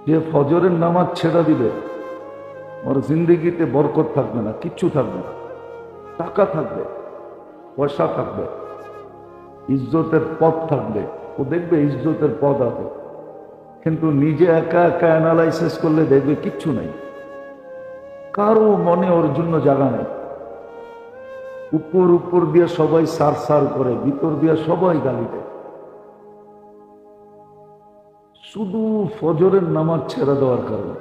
যে ফজরের নামাজ ছেড়ে দিবে ওর জিন্দগিতে বরকত থাকবে না, কিচ্ছু থাকবে না। টাকা থাকবে, পয়সা থাকবে, ইজ্জতের পথ থাকবে, ও দেখবে ইজ্জতের পথ আছে, কিন্তু নিজে একা একা অ্যানালাইসিস করলে দেখবে কিচ্ছু নাই, কারো মনে ওর জন্য জায়গা নেই। উপর উপর দিয়ে সবাই সার সার করে, ভিতর দিয়ে সবাই গালি দেয়। শুধু ফজরের নামাজ ছেড়ে দেওয়ার কারণে,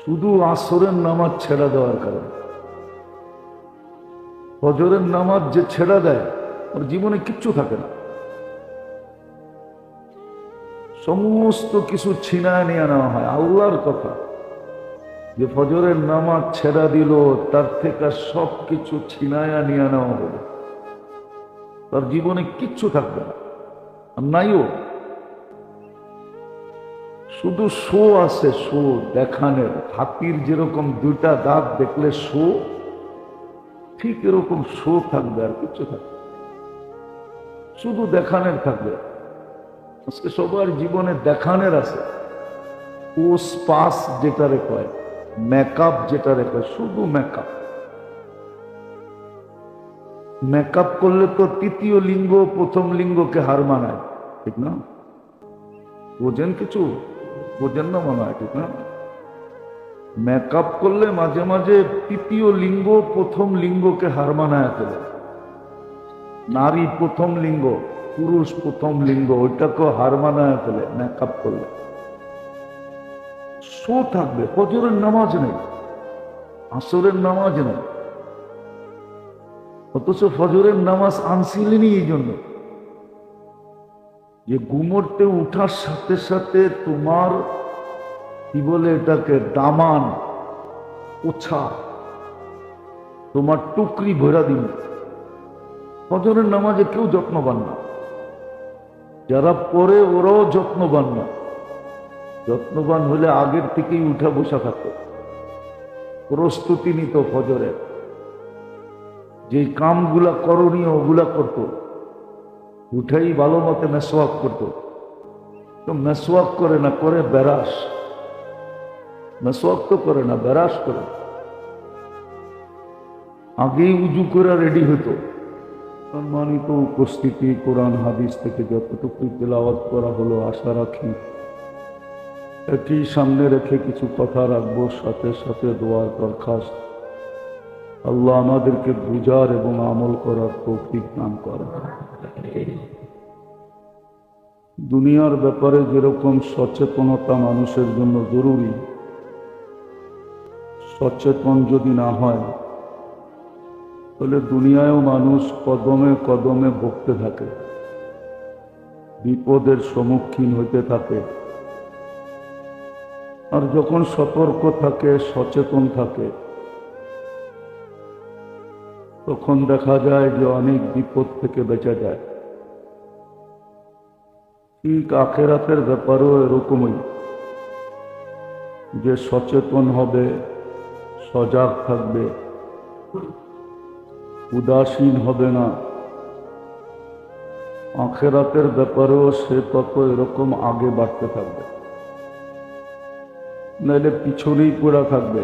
শুধু আসরের নামাজ ছেড়ে দেওয়ার কারণে। ফজরের নামাজ যে ছেড়ে দেয় ওর জীবনে কিচ্ছু থাকে না, সমস্ত কিছু ছিনায় নিয়ে নেওয়া হয়। আল্লাহর কথা, যে ফজরের নামাজ ছেড়া দিল তার থেকে সব কিছু ছিনায়া নিয়ে নেওয়া হবে, তার জীবনে কিচ্ছু থাকবে না, আর নাইও। শুধু শো আছে, শো দেখানের। হাতির যেরকম দুইটা দাঁত দেখলে শো, ঠিক এরকম শো থাকবে, আর কিচ্ছু থাকবে, শুধু দেখানের থাকবে। আজকে সবার জীবনে দেখানের আছে, পোস পাস যেটারে কয়, মেকআপ যেটারে কয়, শুধু মেকআপ। মেকআপ করলে তো তৃতীয় লিঙ্গ প্রথম লিঙ্গকে হার মানায়, ঠিক না? বোঝেন কিছু? বোঝেন না মনে হয়, ঠিক না? মেকআপ করলে মাঝে মাঝে তৃতীয় লিঙ্গ প্রথম লিঙ্গকে হার মানায় ফেলে। নারী প্রথম লিঙ্গ, পুরুষ প্রথম লিঙ্গ, ওইটাকে হার মানায় ফেলে মেকআপ করলে। শো থাকবে, ফজরের নামাজ নেই, আসরের নামাজ নেই, অথচ ফজরের নামাজ আনছিলেনই এই জন্য যে ঘুমোতে উঠার সাথে সাথে তোমার কি বলে এটাকে, দামান ওছা, তোমার টুকরি ভরা দিন। ফজরের নামাজে কেউ যত্নবান না, যারা পড়ে ওরাও যত্নবান না। যত্নবান হলে আগের থেকেই উঠা বসা থাকতো, প্রস্তুতি নিত ফজরের, যে কামগুলা করণীয় ওগুলা করত, উঠেই ভালো মতে মেসওয়াক করতো। তো মেসওয়াক করে না, করে বেরাস। মেসওয়াক তো করে না, বেরাস করে। আগেই উজু করে রেডি হতো। সম্মানিত উপস্থিতি, কোরআন হাদিস থেকে যতটুকু তেলাওয়াত করা হলো, আশা রাখি এটি সামনে রেখে কিছু কথা রাখবো, সাথে সাথে দোয়ার দরখাস্ত। আল্লাহ আমাদেরকে বুঝার এবং আমল করার তৌফিক দান করেন। দুনিয়ার ব্যাপারে যেরকম সচেতনতা মানুষের জন্য জরুরি, সচেতন যদি না হয় তাহলে দুনিয়ায়ও মানুষ কদমে কদমে ভুগতে থাকে, বিপদের সম্মুখীন হইতে থাকে। আর যখন সতর্ক থাকে, সচেতন থাকে, তখন দেখা যায় যে অনেক বিপদ থেকে বেঁচে যায়। ঠিক আখেরাতের ব্যাপারেও এরকমই, যে সচেতন হবে, সজাগ থাকবে, উদাসীন হবে না, আখেরাতের ব্যাপারেও সে তত এরকম আগে বাড়তে থাকবে, নাহলে পিছনেই পড়া থাকবে।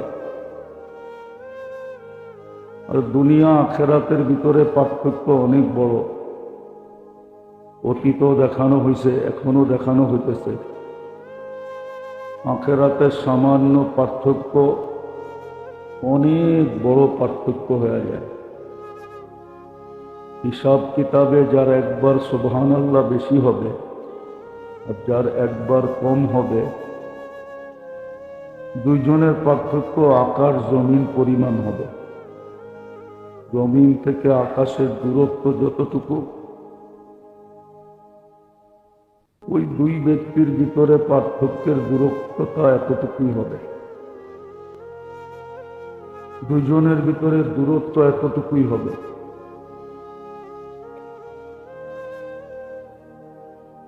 আর দুনিয়া আখেরাতের ভিতরে পার্থক্য অনেক বড়। অতীতও দেখানো হয়েছে, এখনো দেখানো হইতেছে। আখেরাতের সামান্য পার্থক্য অনেক বড় পার্থক্য হয়ে যায়। হিসাব কিতাবে যার একবার সুবহানাল্লাহ বেশি হবে আর যার একবার কম হবে, দুইজনের পার্থক্য আকাশ জমিন পরিমাণ হবে। জমিন থেকে আকাশের দূরত্ব যতটুকু, ওই দুই ব্যক্তির ভিতরে পার্থক্যের দূরত্বটা এতটুকুই হবে। দুজনের ভিতরে দূরত্ব এতটুকুই হবে।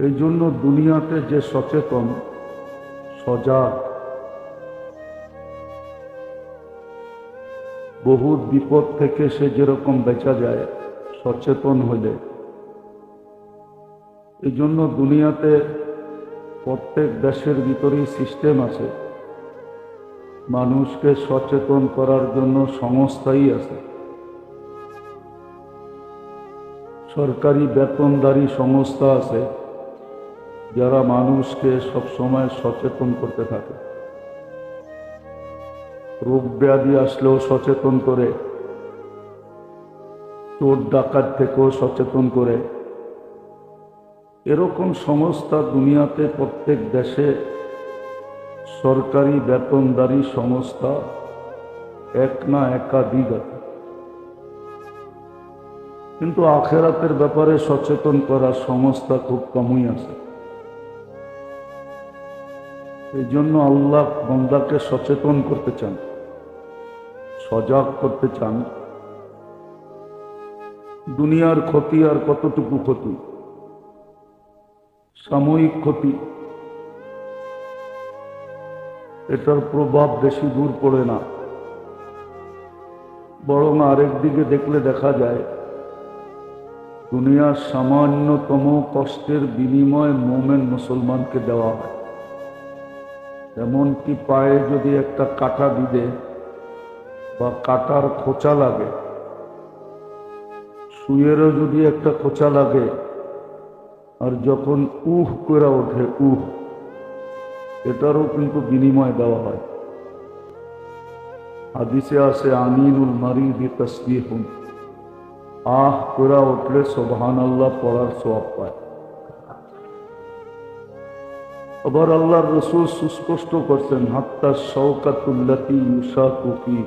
এই জন্য দুনিয়াতে যে সচেতন, সজাগ, বহু বিপদ থেকে সে যেরকম বেঁচা যায় সচেতন হলে, এই জন্য দুনিয়াতে প্রত্যেক দেশের ভিতরেই সিস্টেম আছে, মানুষকে সচেতন করার জন্য সংস্থাই আছে। সরকারি বেতনদারী সংস্থা আছে যারা মানুষকে সবসময় সচেতন করতে থাকে। রোগ ব্যাধি আসলেও সচেতন করে, চোর ডাকাত থেকেও সচেতন করে। এরকম সংস্থা দুনিয়াতে প্রত্যেক দেশে সরকারি বেতনদারী সংস্থা এক না একাধিক আছে। কিন্তু আখেরাতের ব্যাপারে সচেতন করার সংস্থা খুব কমই আছে। এই জন্য আল্লাহ বান্দাকে সচেতন করতে চান, সজাগ করতে চান। দুনিয়ার ক্ষতি আর কতটুকু ক্ষতি, সাময়িক ক্ষতি, এটার প্রভাব বেশি দূর পড়ে না। বরং আরেক দিকে দেখলে দেখা যায় দুনিয়ার সামান্যতম কষ্টের বিনিময় মোমেন মুসলমানকে দেওয়া হয়। এমনকি পায়ে যদি একটা কাঁটা বিঁধে বা কাঁটার খোঁচা লাগে, সুইয়েরও যদি একটা খোঁচা লাগে, আর যখন করে ওঠে এটারও কিন্তু বিনিময় দেওয়া হয়। হাদিসে আছে আনিনুল মারিদি তাসবিহুন, করে উঠলে সুবহানাল্লাহ পড়ার সওয়াব পায়। আবার আল্লাহর রাসূল সুস্পষ্ট করছেন হাত্তা শাওকাতুল্লাতি ইউশাকু ফি,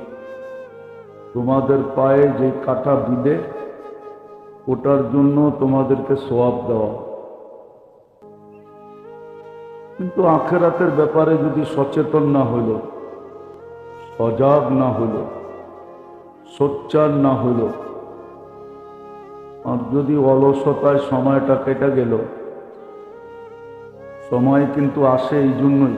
তোমাদের পায়ে যে কাঁটা বিঁধে ওটার জন্য তোমাদেরকে সওয়াব দেওয়া। কিন্তু আখিরাতের ব্যাপারে যদি সচেতন না হইল, সজাগ না হইল, সোচ্চার না হইল, আর যদি অলসতায় সময়টা কেটে গেল, সময় কিন্তু আসে এই জন্যই,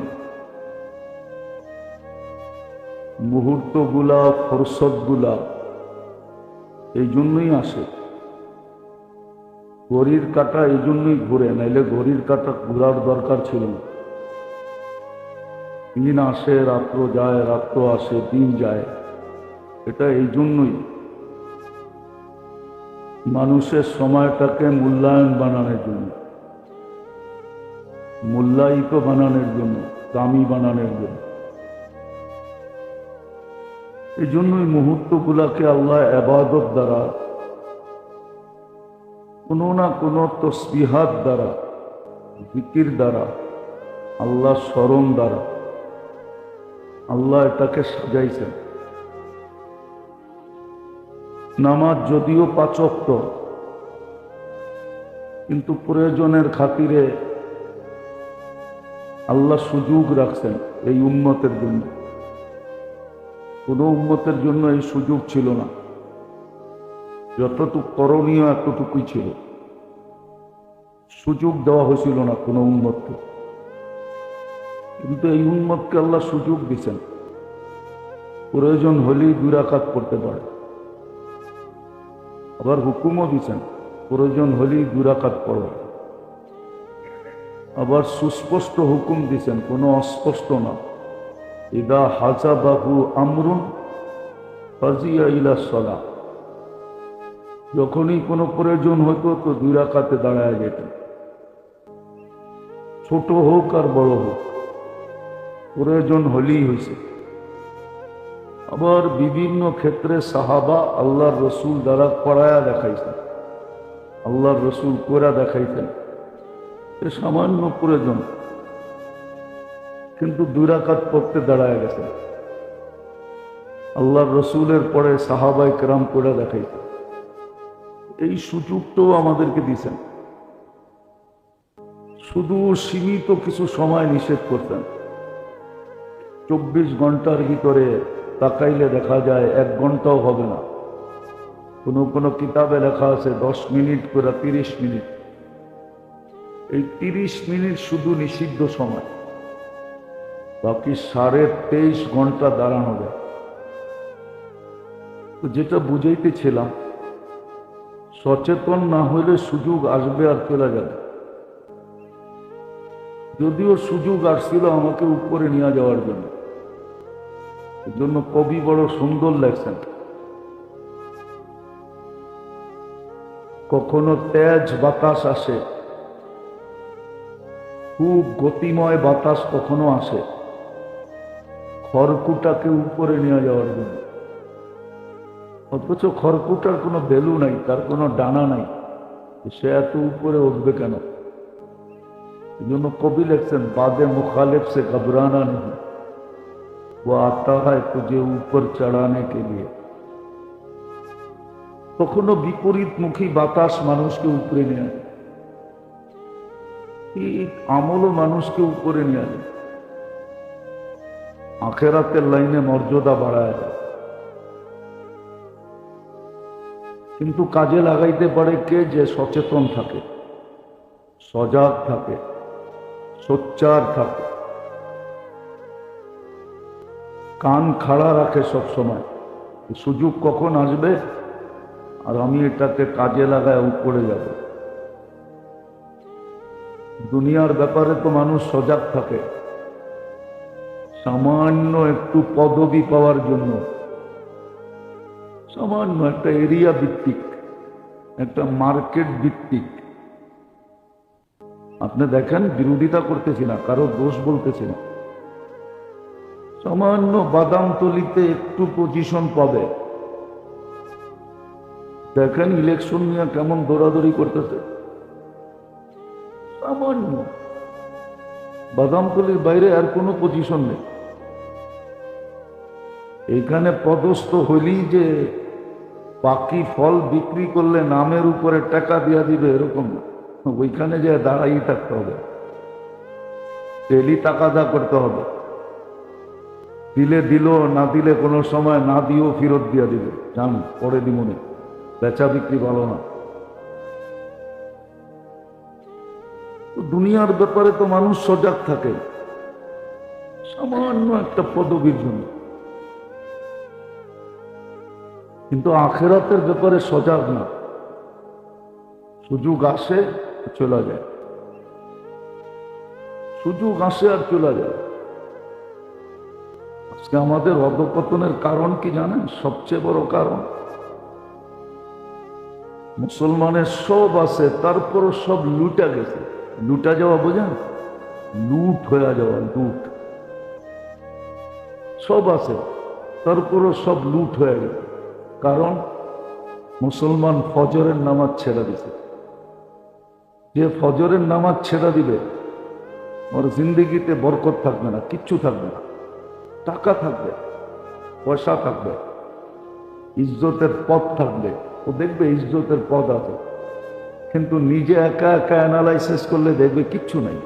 মুহূর্তগুলা ফুরসতগুলা এই জন্যই আসে। ঘড়ির কাঁটা এই জন্যই ঘুরে, নাইলে ঘড়ির কাঁটা ঘুরার দরকার ছিল না। দিন আসে রাত্র যায়, রাত্র আসে দিন যায়, এটা এই জন্যই মানুষের সময়টাকে মূল্যায়ন বানানোর জন্য, মূল্যায়িত বানানোর জন্য, দামি বানানোর জন্য। এই জন্যই মুহূর্তগুলাকে আল্লাহ ইবাদত দ্বারা, কোনো না কোনো তসবিহাত দ্বারা, জিকির দ্বারা, আল্লাহ স্মরণ দ্বারা আল্লাহ এটাকে সাজাইছেন। নামাজ যদিও 5 ওয়াক্ত, কিন্তু প্রয়োজনের খাতিরে আল্লাহ সুযোগ রাখছেন এই উম্মতের জন্য। কোন উম্মতের জন্য এই সুযোগ ছিল না, যতটুকু করণীয় এতটুকুই ছিল, সুযোগ দেওয়া হয়েছিল না কোনো উম্মতকে। কিন্তু এই উম্মতকে আল্লাহ সুযোগ দিচ্ছেন, প্রয়োজন হলেই 2 রাকাত পড়তে পারে। আবার হুকুমও দিচ্ছেন প্রয়োজন হলেই 2 রাকাত পড়ো। আবার সুস্পষ্ট হুকুম দিচ্ছেন, কোনো অস্পষ্ট না। ইদা হাজাবাহু আমরুন ফাজিয়া ইলা সালাহ, যখনই কোনো প্রয়োজন হতো তো 2 রাকাতে দাঁড়ায় যেতেন, ছোট হোক আর বড় হোক, প্রয়োজন হলেই হয়েছে। আবার বিভিন্ন ক্ষেত্রে সাহাবা আল্লাহর রসুল দ্বারা পড়ায়া দেখাইছেন, আল্লাহর রসুল করে দেখাইছেন, এ সামান্য প্রয়োজন, কিন্তু 2 রাকাত পড়তে দাঁড়ায় গেছেন। আল্লাহর রসুলের পরে সাহাবায়ে কেরাম করে দেখাইছেন। এই সুযোগটাও আমাদেরকে দিয়েছেন। শুধু সীমিত কিছু সময় নিষেধ করতেন। 24 ঘন্টার ভিতরে তাকাইলে দেখা যায় 1 ঘন্টাও হবে না। কোনো কোনো কিতাবে লেখা আছে 10 মিনিট করে 30 মিনিট। এই 30 মিনিট শুধু নিষিদ্ধ সময়, বাকি 23.5 ঘন্টা দাঁড়ানো যায়। তো যেটা বুঝাইতেছিলাম, সচেতন না হইলে সুযোগ আসবে আর চলে যাবে। যদিও সুযোগ আসছিল আমাকে উপরে নিয়ে যাওয়ার জন্য, এর জন্য কবি বড় সুন্দর লেখছেন। কখনো তেজ বাতাস আসে, খুব গতিময় বাতাস কখনো আসে খড়কুটাকে উপরে নিয়ে যাওয়ার জন্য। অথচ খড়কুটার কোনো ভ্যালু নাই, তার কোনো ডানা নাই, সে এত উপরে উঠবে কেন? এই জন্য কবি লিখছেন, বাদে মুখালিফ সে ঘবরানা নেই, वो आता है तुझे ऊपर चढ़ाने के लिए। কখনো বিপরীতমুখী বাতাস মানুষকে উপরে নিয়ে আসে, এই আমলও মানুষকে উপরে নিয়ে আসে, আখেরাতের লাইনে মর্যাদা বাড়ায় দেয়। কিন্তু কাজে লাগাইতে পারে কে? যে সচেতন থাকে, সজাগ থাকে, সোচ্চার থাকে, কান খাড়া রাখে সব সময়, সুযোগ কখন আসবে আর আমি এটাকে কাজে লাগায় উপরে যাব। দুনিয়ার ব্যাপারে তো মানুষ সজাগ থাকে সামান্য একটু পদবি পাওয়ার জন্য, সামান্য একটা এরিয়া ভিত্তিক, একটা মার্কেট ভিত্তিক। আপনি দেখেন, বিরোধিতা করতেছি না, কারো দোষ বলতেছি না, সামান্য বাদামতলিতে একটু পজিশন পাবে, দেখেন ইলেকশন নিয়ে কেমন দৌড়াদৌড়ি করতেছে। সামান্য বাদামতলির বাইরে আর কোনো পজিশন নেই। এখানে পদস্থ হইলেই যে বাকি ফল বিক্রি করলে নামের উপরে টাকা দিয়া দিবে এরকম না, ওইখানে যে দাঁড়াই থাকতে হবে, ডেলি টাকাদা করতে হবে, দিলে দিল, না দিলে কোনো সময় না দিয়েও ফেরত দিয়া দিবে, জান পরে দিমনে, বেচা বিক্রি ভালো না। দুনিয়ার ব্যাপারে তো মানুষ সজাগ থাকে সামান্য একটা পদবীর জন্য, কিন্তু আখেরাতের ব্যাপারে সজাগ না। সুযোগ আসে চলে যায়, সুযোগ আসে আর চলে যায়। আজকে আমাদের অধঃপতনের কারণ কি জানেন? সবচেয়ে বড় কারণ, মুসলমানের সব আছে তারপরও সব লুটা গেছে। লুটা যাওয়া বোঝেন? লুট হয়ে যাওয়া, লুট। সব আছে তারপরও সব লুট হয়ে গেছে, কারণ মুসলমান ফজরের নামাজ ছেড়ে দিছে। যে ফজরের নামাজ ছেড়ে দিবে ওর জিন্দগিতে বরকত থাকবে না, কিচ্ছু থাকবে না। টাকা থাকবে, পয়সা থাকবে, ইজ্জতের পথ থাকবে, ও দেখবে ইজ্জতের পথ আছে, কিন্তু নিজে একা একা অ্যানালাইসিস করলে দেখবে কিচ্ছু নাই,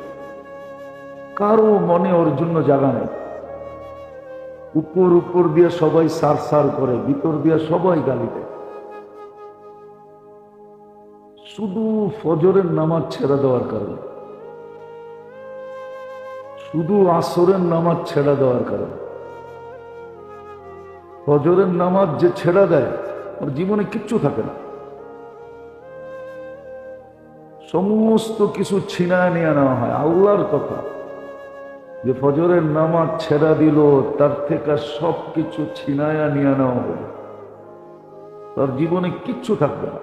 কারো মনে ওর জন্য জায়গা নেই। উপর উপর দিয়ে সবাই সার সার করে, ভিতর দিয়ে সবাই গালি দেয়। শুধু ফজরের নামাজ ছেড়ে দেওয়ার কারণে, শুধু আসরের নামাজ ছেড়ে দেওয়ার কারণে। ফজরের নামাজ যে ছেড়ে দেয় ওর জীবনে কিচ্ছু থাকে না, সমস্ত কিছু ছিনায় নিয়ে নেওয়া হয়। আল্লাহর কথা, যে ফজরের নামাজ ছেড়া দিল তার থেকে সব কিছু ছিনায়া নিয়ে নেওয়া হবে, তার জীবনে কিচ্ছু থাকবে না,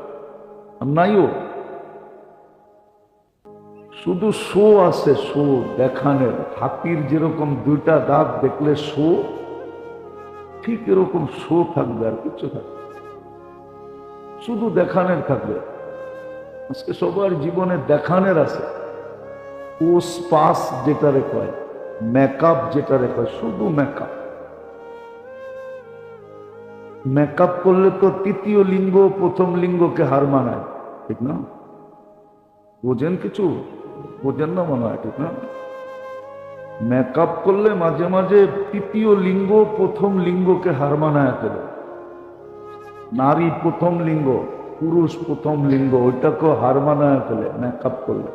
নাইও। শুধু শো আছে, শো দেখানের। হাতির যেরকম দুইটা দাঁত দেখলে শো, ঠিক এরকম শো থাকবে, আর কিচ্ছু থাকবে, শুধু দেখানের থাকবে। আজকে সবার জীবনে দেখানের আছে, পোস পাস যেটারে কয়, মেকআপ যেটারে কয়, শুধু মেকআপ। মেকআপ করলে তো তৃতীয় লিঙ্গ প্রথম লিঙ্গকে হার মানায়, ঠিক না? বোঝেন কিছু? বোঝেন না মনে হয়, ঠিক না? মেকআপ করলে মাঝে মাঝে তৃতীয় লিঙ্গ প্রথম লিঙ্গকে হার মানায় ফেলে। নারী প্রথম লিঙ্গ, পুরুষ প্রথম লিঙ্গ, ওইটাকেও হার মানায় ফেলে মেকআপ করলে।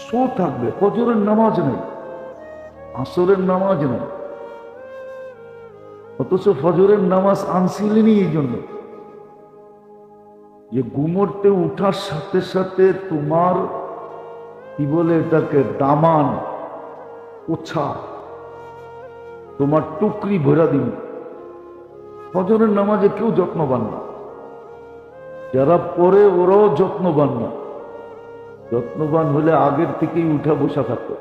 শো থাকবে, ফজরের নামাজ নেই, আসরের নামাজ নেই, অথচ ফজরের নামাজ আনছিলেনই এই জন্য যে ঘুমোতে উঠার সাথে সাথে তোমার কি বলে এটাকে, দামান, ওছা, তোমার টুকরি ভরা দিন। ফজরের নামাজে কেউ যত্নবান না, যারা পড়ে ওরাও যত্নবান না। যত্নবান হলে আগের থেকেই উঠা বসা থাকতো,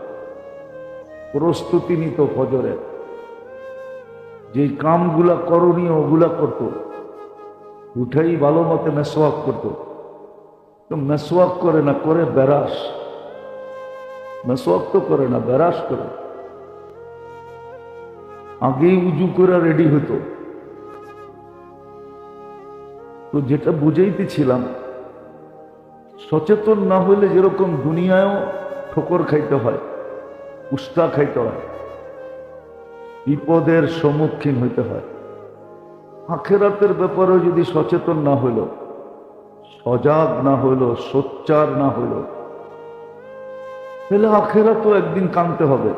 প্রস্তুতি নিত ফজরে, যে কামগুলা করণীয় ওগুলা করত, উঠাই ভালো মতে মেসওয়াক করত। তো মেসওয়াক করে না, করে বেরাস। মেসওয়াক তো করে না, বেরাস করে। আগেই উজু করে রেডি হতো। তো যেটা বুঝাইতেছিলাম, সচেতন না হইলে যেরকম দুনিয়ায়ও ঠোকর খাইতে হয়, উস্তা খাইতে হয়, বিপদের সম্মুখীন হইতে হয়, আখেরাতের ব্যাপারেও যদি সচেতন না হইল, সজাগ না হইল, সোচ্চার না হইল, তাহলে আখেরাতও একদিন কাঁদতে হবে।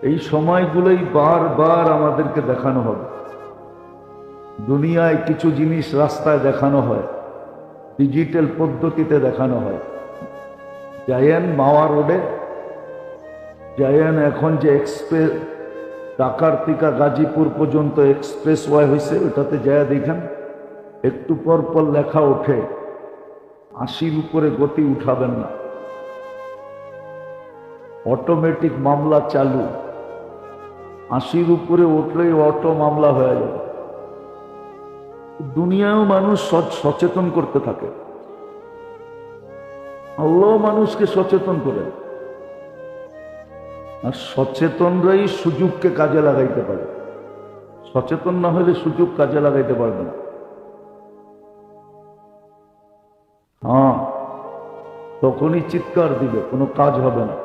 এই সময়গুলোই বারবার আমাদেরকে দেখানো হবে। দুনিয়ায় কিছু জিনিস রাস্তায় দেখানো হয়, ডিজিটাল পদ্ধতিতে দেখানো হয়। যায়েন মাওয়া রোডে, যায়েন এখন যে এক্সপ্রেস ঢাকার থেকে গাজীপুর পর্যন্ত এক্সপ্রেস ওয়ে হয়েছে, ওটাতে যায় দেখেন একটু পর পর লেখা ওঠে 80-র উপরে গতি উঠাবেন না, অটোমেটিক মামলা চালু। 80-র উপরে উঠলেই অটো মামলা হয়ে যাবে। দুনিয়াও মানুষ সচেতন করতে থাকে, আল্লাহ মানুষকে সচেতন করে। আর সচেতনরাই সুযোগকে কাজে লাগাইতে পারে, সচেতন না হলে সুযোগ কাজে লাগাইতে পারবে না। হ্যাঁ, তখনই চিৎকার দিবে, কোনো কাজ হবে না।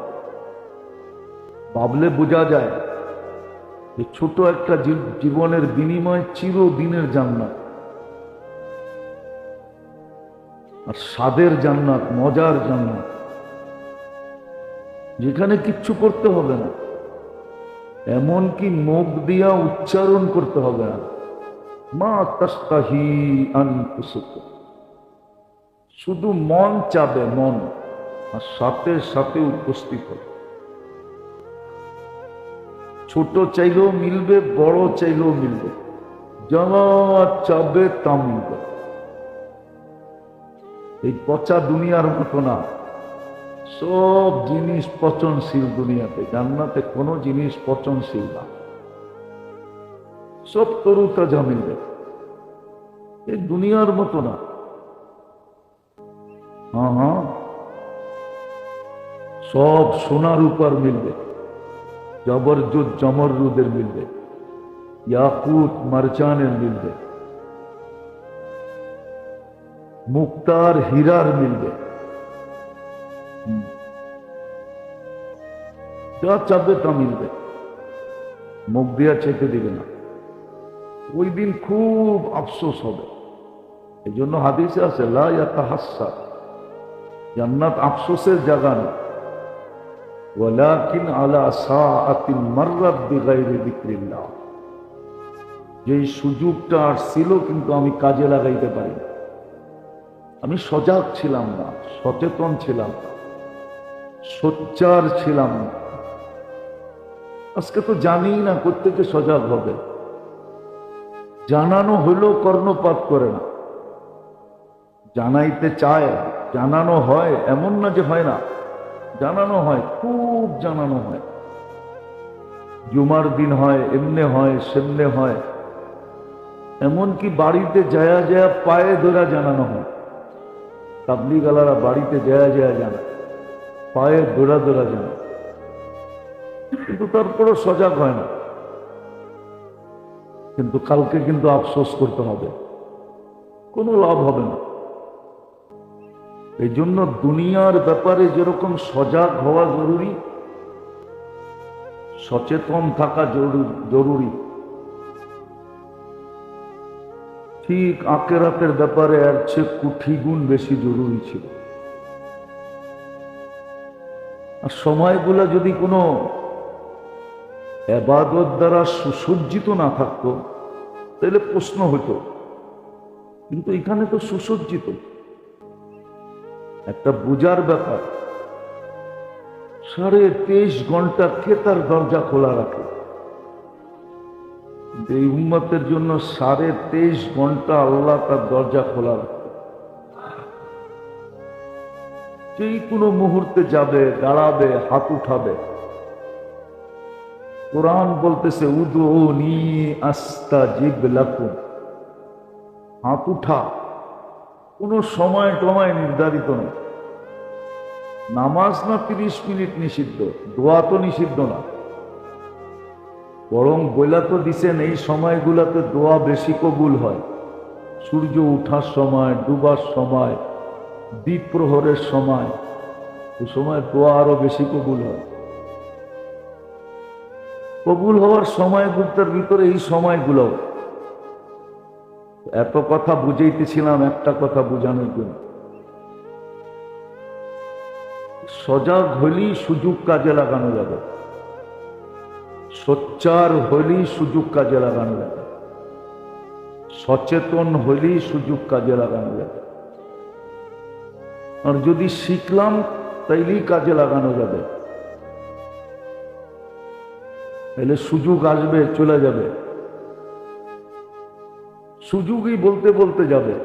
ভাবলে বোঝা যায় যে ছোট একটা জীবনের বিনিময় চিরদিনের জান্নাত, আর স্বাদের জান্নাত, মজার জান্নাত, যেখানে কিচ্ছু করতে হবে না, এমনকি মুখ দিয়া উচ্চারণ করতে হবে না, মা তাস্তাহি আনফুসুকুম, শুধু মন চাবে, মন, আর সাথে সাথে উপস্থিত হবে। ছোট চাইলেও মিলবে, বড় চাইলেও মিলবে, যা চাবে তা মিলবে। এই পচা দুনিয়ার মতো না, সব জিনিস পচনশীল দুনিয়াতে। জান্নাতে কোনো জিনিস পচনশীল না, সব তরু তাজা মিলবে। এই দুনিয়ার মতো না। হ্যাঁ, সব সোনার উপর মিলবে, জবরজুদ জমরুদের মিলবে, ইয়াকুত মারজানের মিলবে, মুক্তার হীরার মিলবে। যা চাবে তা মিলবে, মুখ দিয়া চেতে দিবে না। ওই দিন খুব আফসোস হবে। এই জন্য হাদিসে আছে লা ইয়াতাহাসসা, জান্নাত আফসোসের জায়গা না, ওয়ালাকিন আলা সাআতিন মাররাত বিগাইরি যিকরিল্লাহ। যেই সুযোগটা আসছিল কিন্তু আমি কাজে লাগাইতে পারি, আমি সজাগ ছিলাম না, সচেতন ছিলাম না, সোচ্চার ছিলাম না। আজকে তো জানি না প্রত্যেকে সজাগ হবে। জানানো হইলেও কর্ণপাত করে না, জানাইতে চায়, জানানো হয়, এমন না যে হয় না, জানানো হয়, খুব জানানো হয়। জুমার দিন হয়, এমনে হয়, সেমনে হয়, এমনকি বাড়িতে যায়া যায়া পায়ে ধরা জানানো হয়। তাবলীগালারা বাড়িতে যায়া যায়া জানায়, পায়ে ধরা ধরা জানায়, কিন্তু তারপরও সজাগ হয় না। কিন্তু কালকে কিন্তু আফসোস করতে হবে, কোনো লাভ হবে না। এই জন্য দুনিয়ার ব্যাপারে যেরকম সজাগ হওয়া জরুরি, সচেতন থাকা জরুরি, ঠিক আখিরাতের ব্যাপারে এর চেয়ে কোটি গুণ বেশি জরুরি ছিল। আর সময়গুলা যদি কোনো ইবাদত দ্বারা সুসজ্জিত না থাকতো তাহলে প্রশ্ন হতো, কিন্তু এখানে তো সুসজ্জিত। একটা বুঝার ব্যাপার, 23.5 ঘন্টা কে তার দরজা খোলা রাখে? এই উম্মতের জন্য 23.5 ঘন্টা আল্লাহ তার দরজা খোলা রাখে। যেই কোনো মুহূর্তে যাবে, দাঁড়াবে, হাত উঠাবে। কোরআন বলতেছে উদউনি আস্তাজিব লাকুম, হাত উঠা। কোনো সময় টময় নির্ধারিত নেই। নামাজ না 30 মিনিট নিষিদ্ধ, দোয়া তো নিষিদ্ধ না, বরং বইলা তো দিছেন এই সময়গুলোতে দোয়া বেশি কবুল হয়। সূর্য উঠার সময়, ডুবার সময়, দ্বীপ প্রহরের সময়, এই সময় দোয়া আরো বেশি কবুল হয়। কবুল হওয়ার সময়গুলোর ভিতরে এই সময়গুলো। এত কথা বুঝাইতেছিলাম একটা কথা বুঝানোর জন্য। সজাগ হলেই সুযোগ কাজে লাগানো যাবে, সোচ্চার হলেই সুযোগ কাজে লাগানো যাবে, সচেতন হলেই সুযোগ কাজে লাগানো যাবে। আর যদি শিখলাম তাইলেই কাজে লাগানো যাবে, তাহলে সুযোগ আসবে, চলে যাবে। সুযোগই বলতে বলতে যাবে।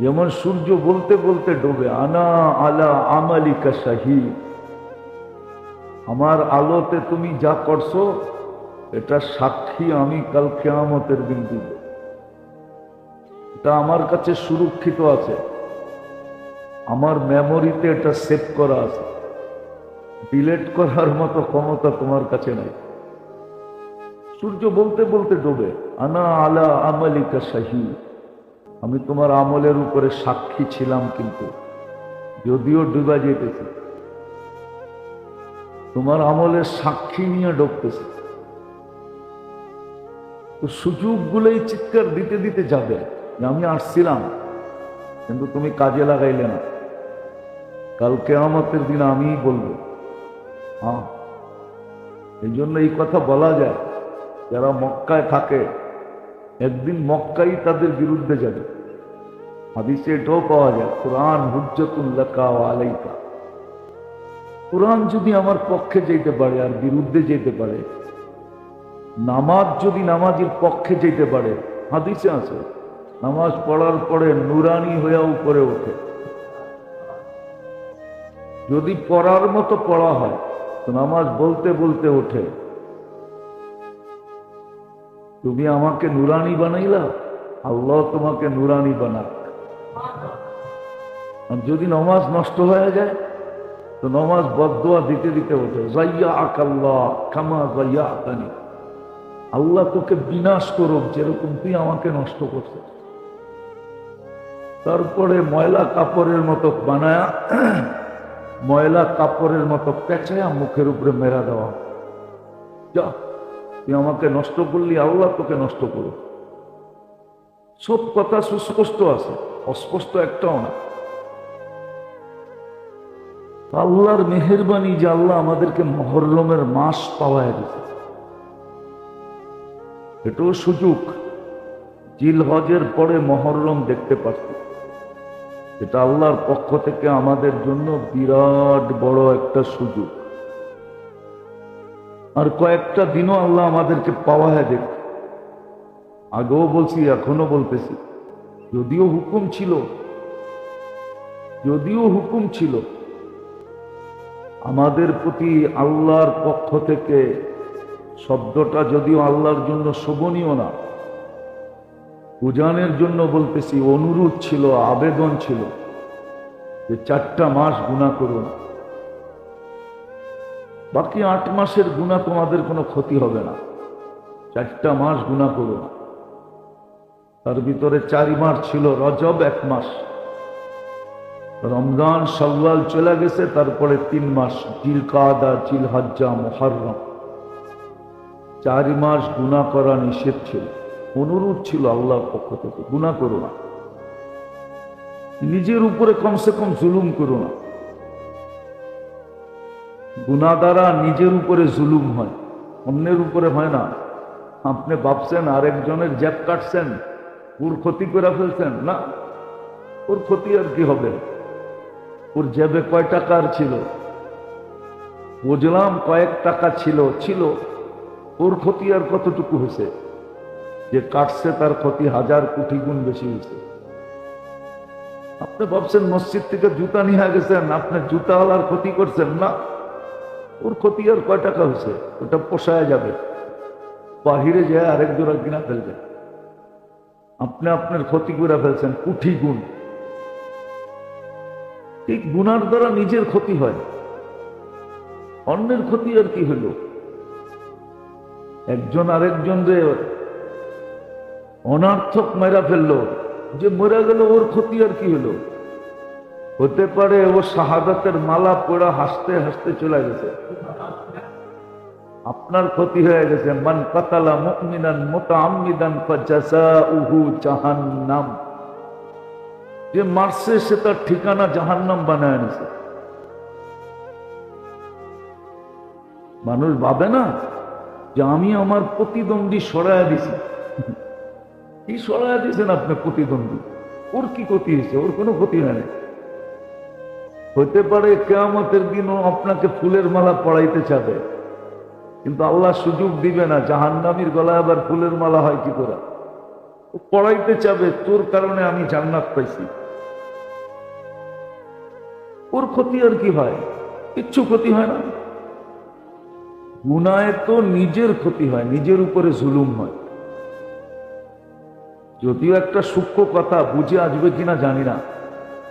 যেমন সূর্য বলতে বলতে ডোবে, আনা আলা আমালিকা শাহীদ, আমার আলোতে তুমি যা করছো এটা সাক্ষী আমি কাল কিয়ামতের দিন দিব। এটা আমার কাছে সুরক্ষিত আছে, আমার মেমোরিতে এটা সেভ করা আছে। ডিলেট করার মতো ক্ষমতা তোমার কাছে নাই। সূর্য বলতে বলতে ডোবে, আনা আলা আমালিকা শাহীদ, আমি তোমার আমলের উপরে সাক্ষী ছিলাম, কিন্তু যদিও ডুবা যেতেছে, তোমার আমলের সাক্ষী নিয়ে ডুবতেছে। তো সুযোগগুলোই চিৎকার দিতে দিতে যাবে যে আমি আসছিলাম, কিন্তু তুমি কাজে লাগাইলে না। কাল কিয়ামতের দিন আমিই বলবো। হ্যাঁ, এই জন্য এই কথা বলা যায়, যারা মক্কায় থাকে একদিন মক্কাই তাদের বিরুদ্ধে যাবে। হাদিসে এটাও পাওয়া যায়, কুরআন হুজ্জাতুল লাকা ওয়া আলাইকা। কুরআন যদি আমার পক্ষে যেতে পারে আর বিরুদ্ধে যেতে পারে, নামাজ যদি নামাজের পক্ষে যেতে পারে, হাদিসে আছে নামাজ পড়ার পরে নুরানি হয়ে উপরে ওঠে। যদি পড়ার মতো পড়া হয় তো নামাজ বলতে বলতে ওঠে। তুমি আমাকে নুরানি বানাইলা, আল্লাহ তোমাকে নুরানি বানাক। আর যদি নামাজ নষ্ট হয়ে যায় তো নামাজ বদদোয়া দিতে দিতে ওঠে, যাইয়া আকাল্লাহ কামা যাইয়া আকানি, আল্লাহ তোকে বিনাশ করুক যেরকম তুই আমাকে নষ্ট করছিস। তারপরে ময়লা কাপড়ের মতো বানায়া, ময়লা কাপড়ের মতো পেঁচায়া মুখের উপরে মেরা দেওয়া, যা তুই আমাকে নষ্ট করলি, আল্লাহ তোকে নষ্ট করুক। সব কথা সুস্পষ্ট আছে, অস্পষ্ট একটাও না। আল্লাহর মেহেরবানি যে আল্লাহ আমাদেরকে মুহররমের মাস পাওয়ায় দিয়েছে, এটাও সুযোগ। জিলহজের পরে মুহররম দেখতে পাচ্ছি, এটা আল্লাহর পক্ষ থেকে আমাদের জন্য বিরাট বড় একটা সুযোগ। আর কয়েকটা দিনও আল্লাহ আমাদেরকে পাওয়ায় দেখ। আগেও বলছি, এখনো বলতেছি, যদিও হুকুম ছিল আমাদের প্রতি আল্লাহর পক্ষ থেকে, শব্দটা যদিও আল্লাহর জন্য শোভনীয় না, বুঝানোর জন্য বলতেছি, অনুরোধ ছিল, আবেদন ছিল যে 4টা মাস গুনাহ করো না, বাকি 8 মাসের গুনাহ তোমাদের কোনো ক্ষতি হবে না, 4টা মাস গুনাহ করো না। তার ভিতরে 4 মাস ছিল, রজব 1 মাস, রমজান শাওয়াল চলে গেছে, তারপরে 3 মাস জিলকাদা, জিলহজ্জা, মুহররম। 4 মাস গুনাহ করা নিষেধ ছিল, অনুরোধ ছিল আল্লাহর পক্ষ থেকে, গুনাহ করো না, নিজের উপরে কমসে কম জুলুম করো না। গুনাহ দ্বারা নিজের উপরে জুলুম হয়, অন্যের উপরে হয় না। আপনি ভাবছেন আরেকজনের জ্যাব কাটছেন, ওর ক্ষতি করে ফেলছেন, না, ওর ক্ষতি আর কি হবে? ওর জেবে কয় টাকার ছিল? বুঝলাম কয়েক টাকা ছিল ছিল ওর ক্ষতি আর কতটুকু হয়েছে? যে কাটছে তার ক্ষতি 1000 কোটি গুণ বেশি হয়েছে। আপনি ভাবছেন মসজিদ থেকে জুতা নিয়ে গেছেন, আপনি জুতাওয়ালার ক্ষতি করছেন না, ওর ক্ষতি আর কয় টাকা হয়েছে? ওটা পোষায় যাবে, বাহিরে যায় আরেক জোড়া কিনা ফেলবে। আপনি আপনার ক্ষতি করে ফেলছেন কোটি গুণ। ঠিক গুনার দ্বারা নিজের ক্ষতি হয়, অন্যের ক্ষতি আর কি হলো? একজন আরেকজন যে অনার্থক মেরা ফেললো, যে মরে গেল ওর ক্ষতি আর কি হলো? হতে পারে ও শাহাদাতের মালা পড়া হাসতে হাসতে চলে গেছে, আপনার ক্ষতি হয়ে গেছে। মান কাতালা মুমিনান মুতাআম্মিদান ফাজাযাউহু জাহান্নাম, যে মারছে সে তার ঠিকানা জাহান্নাম বানায় নিছে। মানুষ ভাবে না যে আমি আমার প্রতিদ্বন্দ্বী সরাইয়া দিছি। কি সরাইয়া দিয়েছেন আপনি প্রতিদ্বন্দ্বী? ওর কি ক্ষতি হয়েছে? ওর কোনো ক্ষতি হয় না। হতে পারে কিয়ামতের দিনও আপনাকে ফুলের মালা পড়াইতে চাবে, কিন্তু আল্লাহ সুযোগ দিবে না। জাহান্নামীর গলায় আবার ফুলের মালা হয় কি করে? ও পড়াইতে চাবে, তোর কারণে আমি জান্নাত পাইছি। ওর ক্ষতি আর কি হয়? কিচ্ছু ক্ষতি হয় না। গুনায় তো নিজের ক্ষতি হয়, নিজের উপরে জুলুম হয়। যদিও একটা সূক্ষ্ম কথা, বুঝে আসবে কিনা জানি না,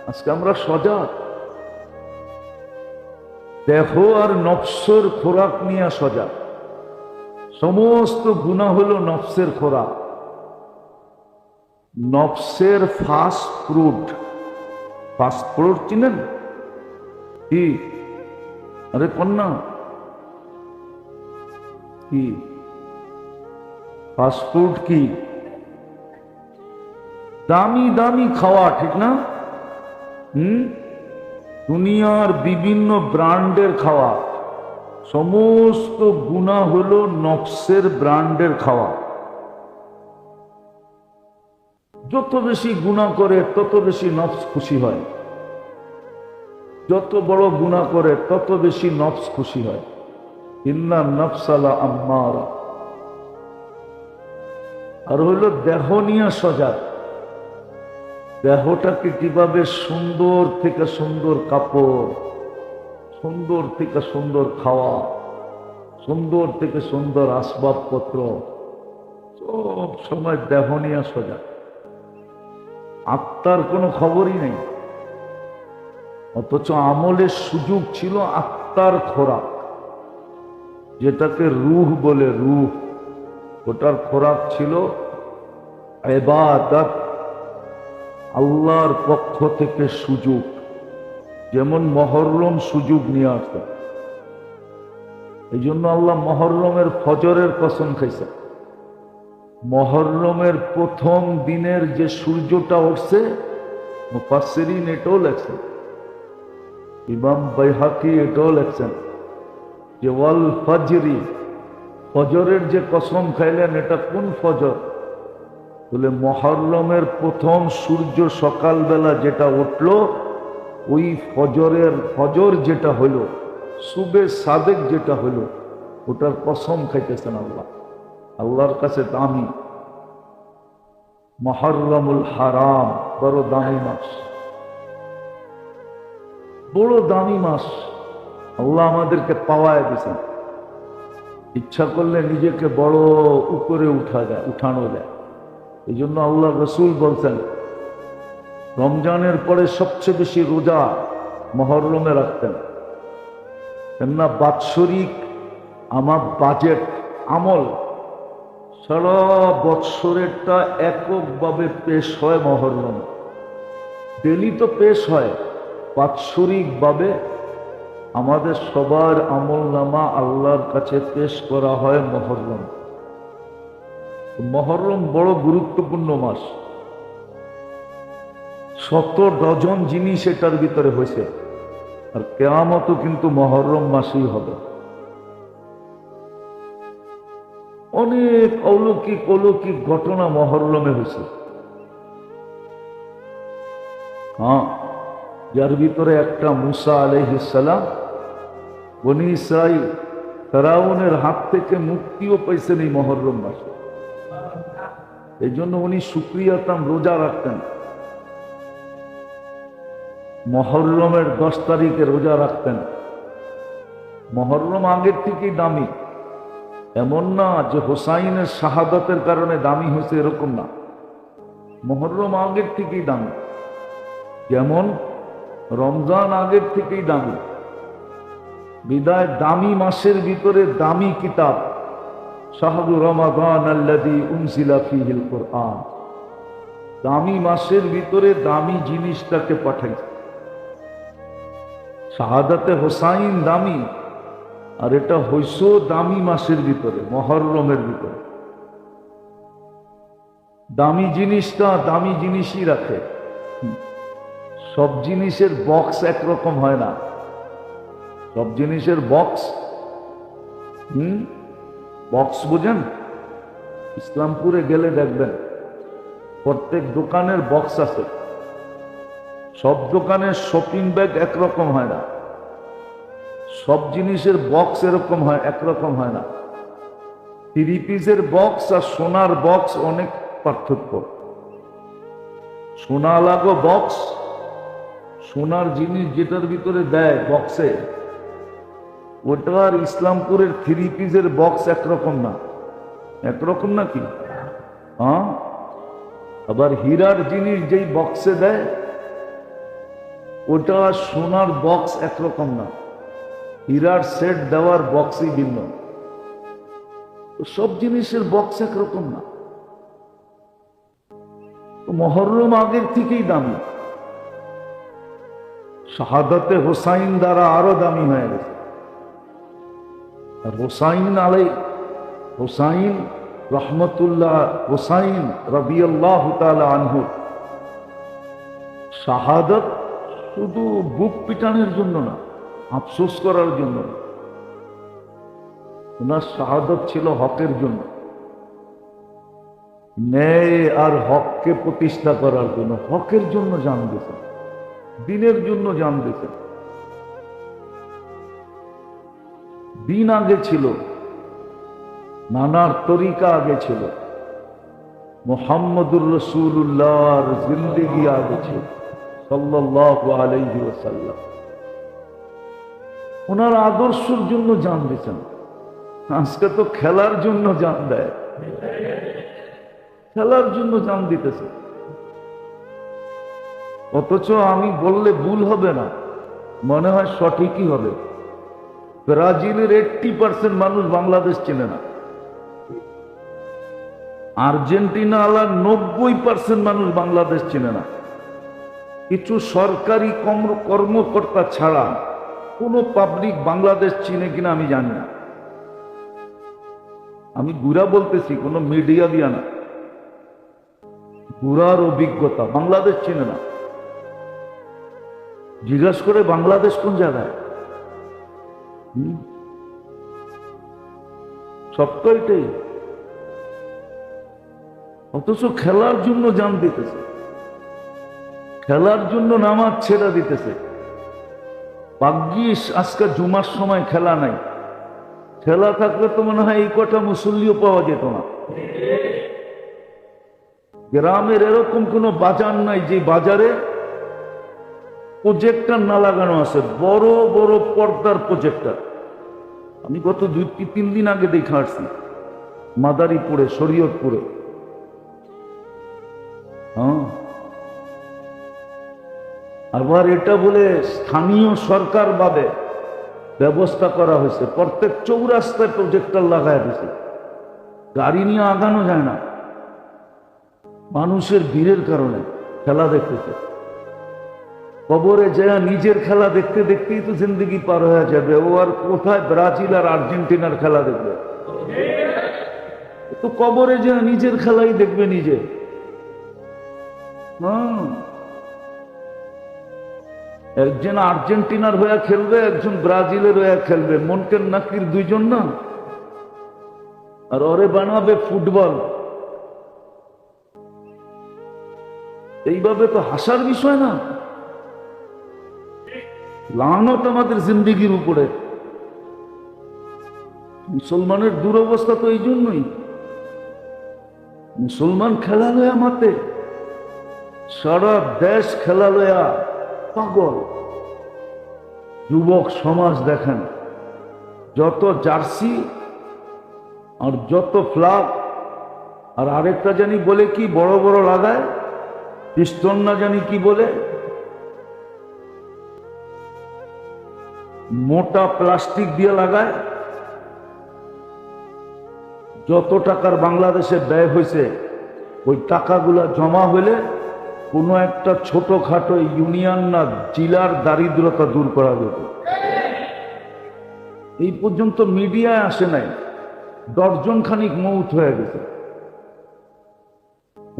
আজকে আমরা সজাগ। দেহ আর নফসের খোরাক নিয়ে সজাগ। সমস্ত গুনাহ হলো নফসের খোরাক, নফসের ফাস্ট ফুড। ফাস্ট ফুড চিনেন কি? আরে কন্যা কি ফাস্ট ফুড? কি দামি দামি খাওয়া, ঠিক না? দুনিয়ার বিভিন্ন ব্র্যান্ডের খাওয়া। সমস্ত গুনাহ হলো নফসের ব্র্যান্ডের খাওয়া। যত বেশি গুনাহ করে তত বেশি নফস খুশি হয়, যত বড় গুনাহ করে তত বেশি নফস খুশি হয়। ইন্না নফসা লাআম্মারা। আর হলো দেহ নিয়ে সজাগ। দেহটাকে কিভাবে সুন্দর থেকে সুন্দর কাপড়, সুন্দর থেকে সুন্দর খাওয়া, সুন্দর থেকে সুন্দর আসবাবপত্র, সব সময় দেহ নিয়ে সজাগ। আত্মার কোনো খবরই নেই, অথচ আমলের সুযোগ ছিল আত্মার খোরাক, যেটাকে রূহ বলে। রূহ, ওটার খোরাক ছিল ইবাদত, আল্লাহর পক্ষ থেকে সুযোগ। যেমন মহররম সুযোগ নিয়ে আসে, এই জন্য আল্লাহ মহররমের ফজরের কসম খাইছে। মহররমের প্রথম দিনের যে সূর্যটা উঠছে, মুফাসসিরিন এটাও লেখছেন, ইমাম বাইহাকি এটাও লেখছেন যে ওয়াল ফজরি, ফজরের যে কসম খাইলেন এটা কোন ফজর? বলে মহররমের প্রথম সূর্য সকালবেলা যেটা উঠল, ওই ফজর যেটা হইল, সুবে সাদেক যেটা হইল, ওটার কসম খাইতেছেন আল্লাহ। আল্লাহর কাছে দামি। মুহররমুল হারাম বড় দামি মাস, বড় দামি মাস। আল্লাহ আমাদেরকে পাওয়ায় দিয়েছেন। ইচ্ছা করলে নিজেকে বড় উপরে উঠানো যায়। এই জন্য আল্লাহ রসুল বলছেন রমজানের পরে সবচেয়ে বেশি রোজা মহররমে রাখতেন। কেননা বাৎসরিক আমার বাজেট আমল সারা বৎসরেরটা এককভাবে পেশ হয় মহররম। ডেলি তো পেশ হয়, বাৎসরিকভাবে আমাদের সবার আমল নামা আল্লাহর কাছে পেশ করা হয় মহররম। মহররম বড় গুরুত্বপূর্ণ মাস। 100 ডজন জিনিস এটার ভিতরে হয়েছে, আর কিয়ামতও কিন্তু মহররম মাসেই হবে। অনেক অলৌকিক অলৌকিক ঘটনা মহররমে হয়েছে। হ্যাঁ, যার ভিতরে একটা মুসা আলাইহিস সালাম বনি ইসরাইল ফেরাউনের হাত থেকে মুক্তিও পাইছেন এই মুহররম মাসে। এই জন্য উনি শুকরিয়াতাম রোজা রাখতেন, মুহররমের 10 তারিখে রোজা রাখতেন। মুহররম আগের থেকেই দামি, এমন না যে হোসাইনের শাহাদাতের কারণে দামি হয়েছে, এরকম না। মুহররম আগের থেকেই দামি, যেমন রমজান আগের থেকেই দামি। বিদায় দামি মাসের ভিতরে দামি কিতাব শাহরু রমাদান আল্লাযী উনজিলা ফীহিল কুরআন, দামি মাসের ভিতরে দামি জিনিসটাকে পাঠাইছে। শাহাদাতে হোসাইন দামি, আর এটা হইছো দামি মাসের ভিতরে, মুহররমের ভিতরে। দামি জিনিসটা দামি জিনিসই রাখে। সব জিনিসের বক্স একরকম হয় না, সব জিনিসের বক্স বক্স বুঝেন? ইসলামপুরে গেলে দেখবেন প্রত্যেক দোকানের বক্স আছে। সব দোকানের শপিং ব্যাগ একরকম হয় না, সব জিনিসের বক্স এরকম হয়, একরকম হয় না। 3 পিসের বক্স আর সোনার বক্স অনেক পার্থক্য। সোনা লাগো বক্স, সোনার জিনিস যেটার ভিতরে দেয় বক্সে, ওটা আর ইসলামপুরের 3 পিসের বক্স একরকম না। একরকম নাকি? হ্যাঁ। আবার হীরার জিনিস যেই বক্সে দেয়, ওটা সোনার বক্স একরকম না। হীরার সেট দেওয়ার বক্সই ভিন্ন। সব জিনিসের বক্স একরকম না। মুহররম আগের থেকেই দামি, শাহাদাতে হোসাইন দ্বারা আরো দামি হয়ে গেছে। আর হোসাইন রহমতুল্লাহ হোসাইন রাদিয়াল্লাহু তাআলা আনহু শাহাদাত শুধু বুক পিটানোর জন্য না, আফসোস করার জন্য না। ওনার শাহাদাত ছিল হকের জন্য, ন্যায় আর হককে প্রতিষ্ঠা করার জন্য। হকের জন্য জান দিয়েছেন, দিনের জন্য জান দিয়েছেন। দিন আগে ছিল, নানার তরিকা আগে ছিল, মুহাম্মদুর রাসূলুল্লাহর জিন্দেগি আগে ছিল সাল্লাল্লাহু আলাইহি ওয়াসাল্লাম। ওনার আদর্শের জন্য জান দিয়েছেন। আজকে তো খেলার জন্য জান দেয়, খেলার জন্য জান দিতেছে। অথচ আমি বললে ভুল হবে না, মনে হয় সঠিকই হবে। ব্রাজিলের 80% মানুষ বাংলাদেশ চেনে না, আর্জেন্টিনা আলার 90% মানুষ বাংলাদেশ চেনে না। কিছু সরকারি কর্মকর্তা ছাড়া কোনো পাবলিক বাংলাদেশ চিনে কিনা আমি জানি না। আমি গুড়া বলতেছি, কোনো মিডিয়া দিয়া না, গুড়ার অভিজ্ঞতা। বাংলাদেশ চিনে না। জিজ্ঞাসা করে বাংলাদেশ কোন জায়গায়, সবটাই। অথচ খেলার জন্য জান দিতেছে, খেলার জন্য নামাজ ছেড়ে দিতেছে। ভাগ্যিস আজকে জুমার সময় খেলা নাই, খেলা থাকলে তো মনে হয় এই কটা মুসল্লিও পাওয়া যেত না। গ্রামের এরকম কোনো বাজার নাই যে বাজারে প্রজেক্টর না লাগানো আছে, বড় বড় পর্দার প্রজেক্টর। আমি গত 2-3 দিন আগে দেখে আসছি মাদারীপুরে, শরীয়তপুরে। হ্যাঁ, আবার এটা বলে স্থানীয় সরকার ভাবে ব্যবস্থা করা হয়েছে, প্রত্যেক চৌরাস্তায় প্রজেক্টর লাগায় দিয়েছে। গাড়ি নিয়ে আগানো যায় না, মানুষের ভিড়ের কারণে খেলা দেখতেছে। কবরে যায় নিজের খেলা দেখতে দেখতেই তো জিন্দগি পার হয়ে যাবে। ও আর কোথায় ব্রাজিল আর আর্জেন্টিনার খেলা দেখবে? তো কবরে যায় নিজের খেলাই দেখবে নিজে। একজন আর্জেন্টিনার হয়ে খেলবে, একজন ব্রাজিলের হয়ে খেলবে, মনকের নাকির দুইজন না, আর ওরে বানাবে ফুটবল। এইভাবে তো হাসার বিষয় না। লানত আমাদের জিন্দেগির উপরে। মুসলমানের দুরবস্থা তো এই জন্যই, মুসলমান খেলা লয়া মাতে, সারা দেশ খেলা লয়া পাগল। যুবক সমাজ দেখেন, যত জার্সি আর যত ফ্ল্যাগ, আর আরেকটা জানি বলে কি বড় বড় লাগায়, পিস্তল না জানি কি বলে, মোটা প্লাস্টিক দিয়ে লাগায়। যত টাকার বাংলাদেশে ব্যয় হয়েছে, ওই টাকাগুলা জমা হলে কোনো একটা ছোটখাটো ইউনিয়ন না জেলার দারিদ্রতা দূর করা যেত। এই পর্যন্ত মিডিয়ায় আসে নাই, দশজন খানিক মৌত হয়ে গেছে।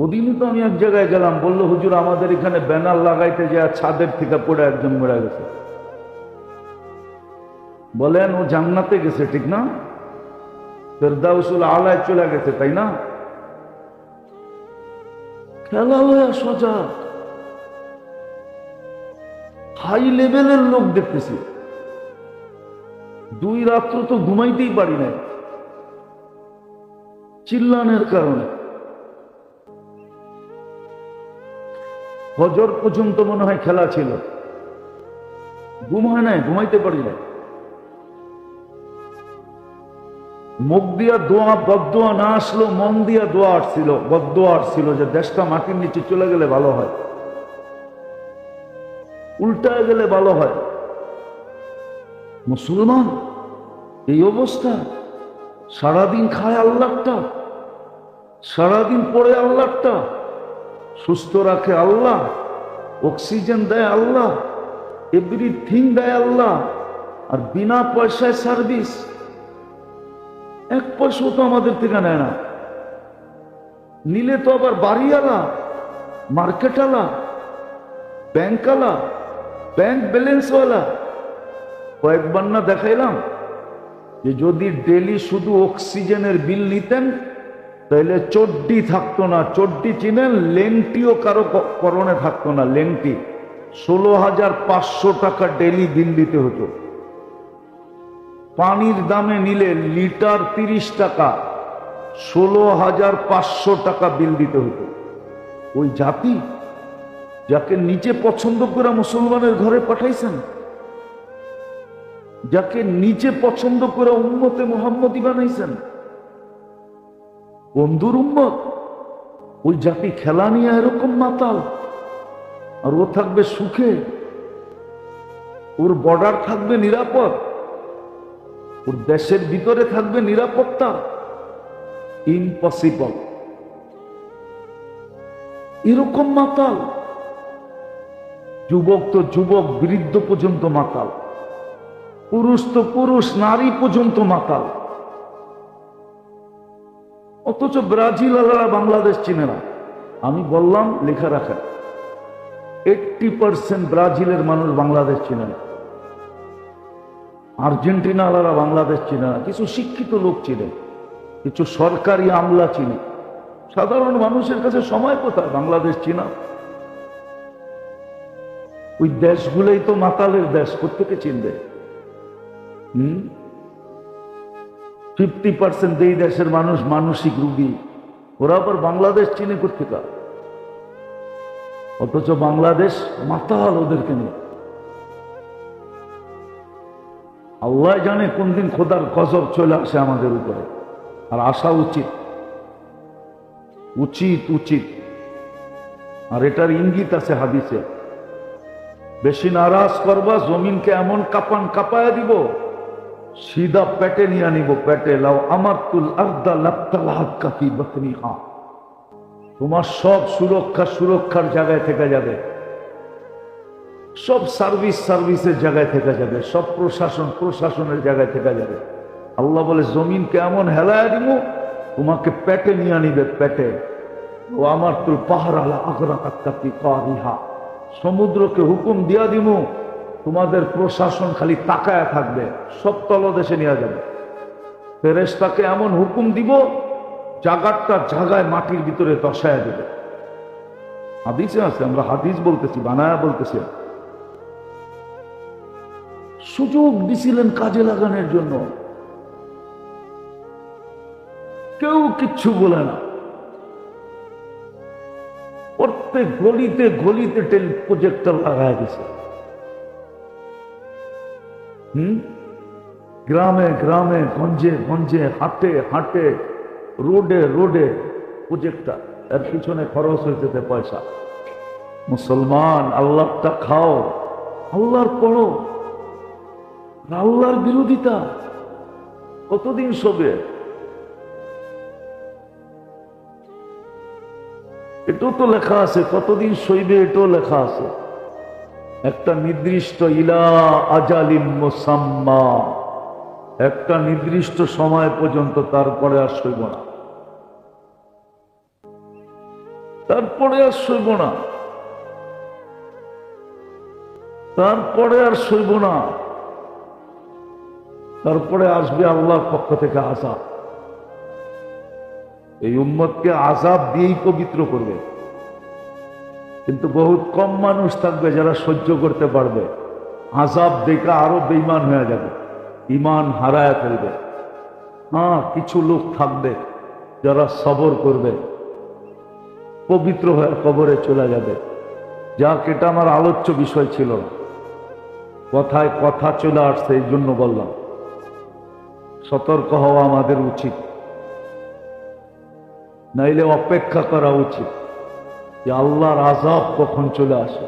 ওদিনই তো আমি এক জায়গায় গেলাম, বললো হুজুর আমাদের এখানে ব্যানার লাগাইতে যায় ছাদের থেকে পড়ে একজন মরে গেছে। বলেন ও জান্নাতে গেছে, ঠিক না? ফেরদাউসুল আলায় চলে গেছে, তাই না? খেলা হয়ে সজাগ, হাই লেভেলের লোক দেখতেছি। 2 রাত্র তো ঘুমাইতেই পারি নাই চিল্লানের কারণে। ফজর পর্যন্ত মনে হয় খেলা ছিল, ঘুম হয় নাই, ঘুমাইতে পারি নাই। মুখ দিয়া দোয়া বদদোয়া না আসলো, মন দিয়া দোয়া আসছিল, বদদোয়া আসছিল যে দেশটা মাটির নিচে চলে গেলে ভালো হয়, উল্টায় গেলে ভালো হয়। মুসলমান এই অবস্থা, সারাদিন খায় আল্লাহটা, সারাদিন পড়ে আল্লাহটা, সুস্থ রাখে আল্লাহ, অক্সিজেন দেয় আল্লাহ, এভরিথিং দেয় আল্লাহ, আর বিনা পয়সায় সার্ভিস। 1 পয়সাও তো আমাদের থেকে নেয় না, নিলে তো আবার বাড়িওয়ালা, মার্কেটওয়ালা, ব্যাংকওয়ালা, ব্যাংক ব্যালেন্সওয়ালা। কয়েকবার না দেখাইলাম যে যদি ডেলি শুধু অক্সিজেনের বিল নিতেন তাহলে চড্ডি থাকতো না। চড্ডি চিনেন? লেংটিও কারো করণে থাকতো না। লেংটি 16,500 টাকা ডেলি বিল দিতে হতো। পানির দামে নিলে লিটার 30 টাকা, 16,500 টাকা বিল দিতে হতো। ওই জাতি যাকে নিজে পছন্দ করে মুসলমানের ঘরে পাঠাইছেন, যাকে নিজে পছন্দ করে উম্মতে মুহাম্মদী বানাইছেন, বন্ধুর উম্মত, ওই জাতি খেলা নিয়ে এরকম মাতাল। আর ও থাকবে সুখে, ওর বর্ডার থাকবে নিরাপদ, ওর দেশের ভিতরে থাকবে নিরাপত্তা। ইম্পসিবল। এরকম মাতাল। যুবক তো যুবক, বৃদ্ধ পর্যন্ত মাতাল, পুরুষ তো পুরুষ, নারী পর্যন্ত মাতাল। অথচ ব্রাজিল আলারা বাংলাদেশ চিনে না। আমি বললাম লেখা রাখেন, 80% ব্রাজিলের মানুষ বাংলাদেশ চিনে না। আর্জেন্টিনা আলারা বাংলাদেশ চিনে না। কিছু শিক্ষিত লোক চিনে, কিছু সরকারি আমলা চিনে। সাধারণ মানুষের কাছে সময় কোথায় বাংলাদেশ চিনা? ওই দেশগুলোই তো মাতালের দেশ, কোত্থেকে চিনবে? 50% এই দেশের মানুষ মানসিক রোগী, ওরা আবার বাংলাদেশ চিনে কোত্থেকে? অথচ বাংলাদেশ মাতাল ওদেরকে নিয়ে। আল্লাহ জানে কোন দিন খোদার গজব চলে আসে আমাদের উপরে। আর আসা উচিত, উচিত উচিত। আর এটার ইঙ্গিত আছে হাদিসে, বেশি নারাজ করবা জমিনকে এমন কাপান কাপায়া দিব, সিধা পেটে নিয়ে নিব, পেটে। লাও আমারতুল আরদা লাবতালাহাক্কা ফি বাতনিহা। তোমার সব সুরক্ষার জায়গায় থেকে যাবে, সব সার্ভিসের জায়গায় থেকে যাবে, সব প্রশাসনের জায়গায় থেকে যাবে। আল্লাহ বলে জমিনকে এমন হেলায় দিব, তোমাকে পেটে নিয়ে নিবে, পেটে। ও আমারতুল পাহাড় আলা আগরাকাত্তা ফি কারিহা। সমুদ্রকে হুকুম দিয়া দিব, তোমাদের প্রশাসন খালি তাকায়া থাকবে, সব তলদেশে নিয়ে যাবে। ফেরেশতাকে এমন হুকুম দিব, জাগারটা জাগায় মাটির ভিতরে দশায়া দেবে। হাদিসে আছে, আমরা হাদিস বলতেছি, বানায়া বলতেছি। সুযোগ দিছিলেন কাজে লাগানোর জন্য, কেউ কিচ্ছু বলে না। প্রত্যেক গলিতে গলিতে প্রজেক্টর লাগায় দিছে। গ্রামে গ্রামে, গঞ্জে গঞ্জে, হাটে হাটে, রোডে রোডে প্রজেক্টর। এর পিছনে খরচ হয়েছে পয়সা। মুসলমান, আল্লাহটা খাও, আল্লাহর পড়ো, আল্লাহর বিরোধিতা কতদিন সবে? এটাও তো লেখা আছে, কতদিন সইবে এটাও লেখা আছে। একটা নির্দিষ্ট ইলা আজালিম মুসাম্মা, একটা নির্দিষ্ট সময় পর্যন্ত, তারপরে আর সইব না, তারপরে আর সইব না, তারপরে আর সইব না। তারপরে আসবে আল্লাহর পক্ষ থেকে আযাব। এই উম্মতকে আযাব দিয়েই পবিত্র করবে। কিন্তু বহুত কম মানুষ থাকবে যারা সহ্য করতে পারবে। আযাব দেখে আরো বেঈমান হয়ে যাবে, ঈমান হারায় ফেলবে। হ্যাঁ, কিছু লোক থাকবে যারা সবর করবে, পবিত্র হয়ে কবরে চলে যাবে। যাক, এটা আমার আলোচ্য বিষয় ছিল না, কথায় কথা চলে আসছে, এই জন্য বললাম। সতর্ক হওয়া আমাদের উচিত, নাইলে অপেক্ষা করা উচিত যে আল্লাহর আযাব কখন চলে আসে।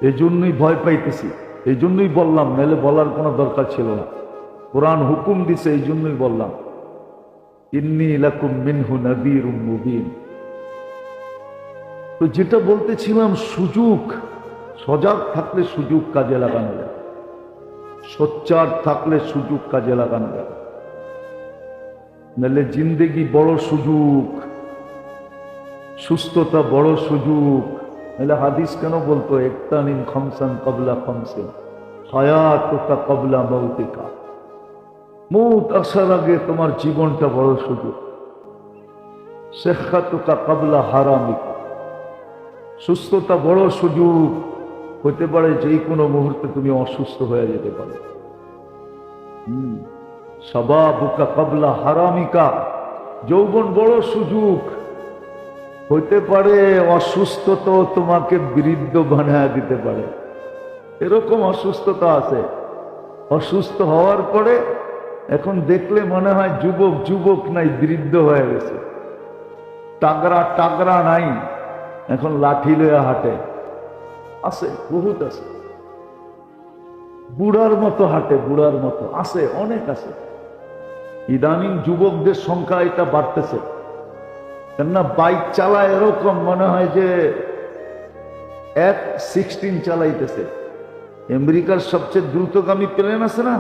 এই জন্যই ভয় পাইতেছি, এই জন্যই বললাম, নাইলে বলার কোনো দরকার ছিল না। কোরআন হুকুম দিছে, এই জন্যই বললাম, ইন্নী লাকুম মিনহু নাযীরুম মুবিন। তো যেটা বলতেছিলাম, সুযোগ, সজাগ থাকলে সুযোগ কাজে লাগানো যায়, সোচ্চার থাকলে সুযোগ কাজে লাগানো যায়। নাহলে জিন্দেগি বড় সুযোগ, সুস্থতা বড় সুযোগ। নাহলে হাদিস কেন বলতো, ইগতানিম খামসান ক্বাবলা খামসিন হায়াতুকা ক্বাবলা মাউতিকা। মৌত আসার আগে তোমার জীবনটা বড় সুযোগ। সিহ্হাতুকা ক্বাবলা হারামিকা, সুস্থতা বড় সুযোগ। হতে পারে যে কোনো মুহূর্তে তুমি অসুস্থ হয়ে যেতে পারো। শাবাবুকা ক্বাবলা হারামিকা, যৌবন বড় সুযোগ। হতে পারে অসুস্থতা তোমাকে বৃদ্ধ বানায় দিতে পারে, এরকম অসুস্থতা আছে। অসুস্থ হওয়ার পরে এখন দেখলে মনে হয় যুবক যুবক নাই, বৃদ্ধ হয়ে গেছে। টাগরা টাগরা নাই, এখন লাঠি লয়ে হাঁটে। আছে, বহুত আছে। বুড়ার মতো হাঁটে, বুড়ার মতো আছে, অনেক আছে। ইদানিং যুবকদের সংখ্যা এটা বাড়তেছে, কেননা বাইক চালায় এরকম মনে হয় যে F-16 চালাইতেছে। আমেরিকার সবচেয়ে দ্রুতগামী প্লেন আছে না,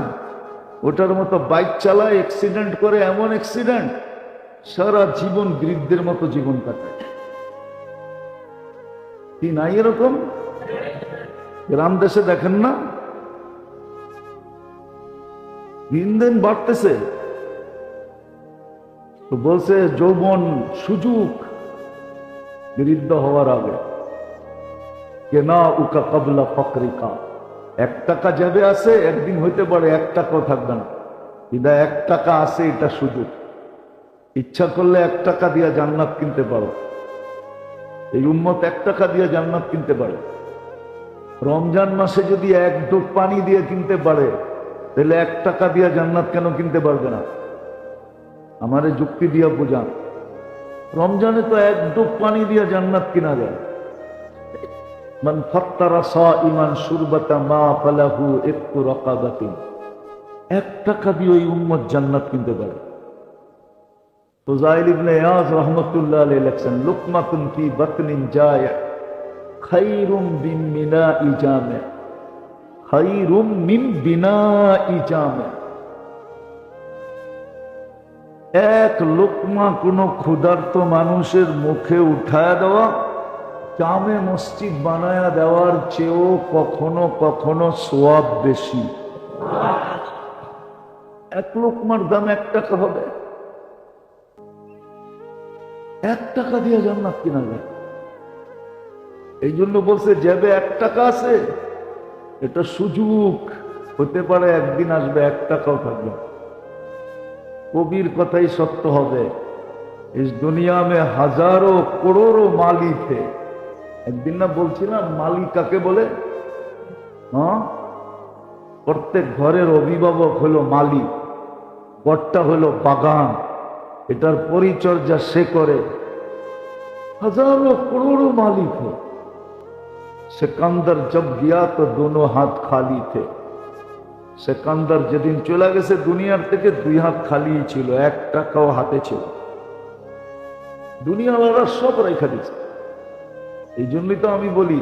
ওটার মতো বাইক চালায়, অ্যাক্সিডেন্ট করে, এমন অ্যাক্সিডেন্ট, সারা জীবন বৃদ্ধের মতো জীবন কাটায়। কি নাই এরকম? গ্রাম দেশে দেখেন না, দিন দিন বাড়তেছে। তো বলছে যৌবন সুযোগ, বৃদ্ধ হওয়ার আগে। কেনা উকা ক্বাবলা ফাকরিকা, 1 টাকা যাবে আছে, একদিন হইতে পারে 1 টাকাও থাকবে না। এটা 1 টাকা আছে, এটা সুযোগ। ইচ্ছা করলে 1 টাকা দিয়ে জান্নাত কিনতে পারো। এই উম্মত 1 টাকা দিয়ে জান্নাত কিনতে পারে। রমজান মাসে যদি 1 ডোক পানি দিয়ে কিনতে পারে, তাহলে 1 টাকা দিয়ে জান্নাত কেন কিনতে পারবে না? আমারে যুক্তি দিয়া বোঝান। রমজানে তো 1 ডোক পানি দিয়ে জান্নাত কিনা যায়। মান ফাত্তারা সাইমান শুরবাতা মা ফালাহু ইত্তু রাকাবাতিন, 1 টাকা দিয়ে ওই উম্মত জান্নাত কিনতে পারে। ফুযাইল ইবনে ইয়াজ রাহমাতুল্লাহ আলাইহি লেখেন, লুকমাতুন ফি বাতনিন জায় খায়রুম বিন মিনাই জামে, খায়রুম মিন বিনাই জামে। 1 লোকমা কোন ক্ষুধার্ত মানুষের মুখে উঠায় দেওয়া, জামে মসজিদ বানায়া দেওয়ার চেয়েও কখনো কখনো সওয়াব বেশি। 1 লোকমার দাম 1 টাকা হবে, 1 টাকা দিয়ে জান্নাত কিনা যায়। এই জন্য বলছে যাবে 1 টাকা আছে, এটা সুযোগ। হতে পারে একদিন আসবে 1 টাকাও থাকবে। কবির কথাই সত্য হবে, इस दुनिया में हजारों करोड़ों माली थे। একদিন না বলছিলাম মালি কাকে বলে? হ্যাঁ, প্রত্যেক ঘরের অভিভাবক হলো মালি, ঘরটা হলো বাগান, এটার পরিচর্যা সে করে। हजारों करोड़ों माली थे। सिकंदर जब गया तो दोनों हाथ खाली थे। सिकंदर যেদিন চলে গেছে দুনিয়ার থেকে 2 হাত খালি ছিল, 1 টাকাও হাতে ছিল। দুনিয়াওয়ালা সব রেখা দিচ্ছে। এই জন্যই তো আমি বলি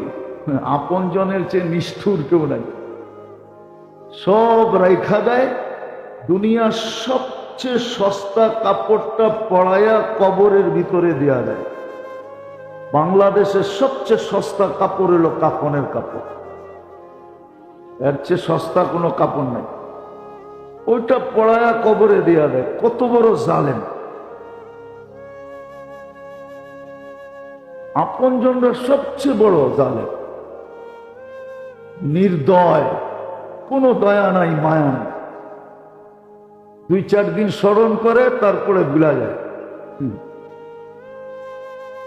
আপন জনের চেয়ে নিষ্ঠুর কেউ নাই। সব রেখা দেয়। দুনিয়ার সবচেয়ে সস্তা কাপড়টা পড়ায়া কবরের ভিতরে দেয়া যায়। বাংলাদেশের সবচেয়ে সস্তা কাপড় হলো কাফনের কাপড়। এর চেয়ে সস্তা কোনো কাপড় নাই। ওইটা পড়ায়া কবরে দেয়া দেয়। কত বড় জালেম! আপনজনরা সবচেয়ে বড় জালেম, নির্দয়, কোনো দয়া নাই, মায়া নাই। 2-4 দিন স্মরণ করে, তারপরে ভুলা যায়।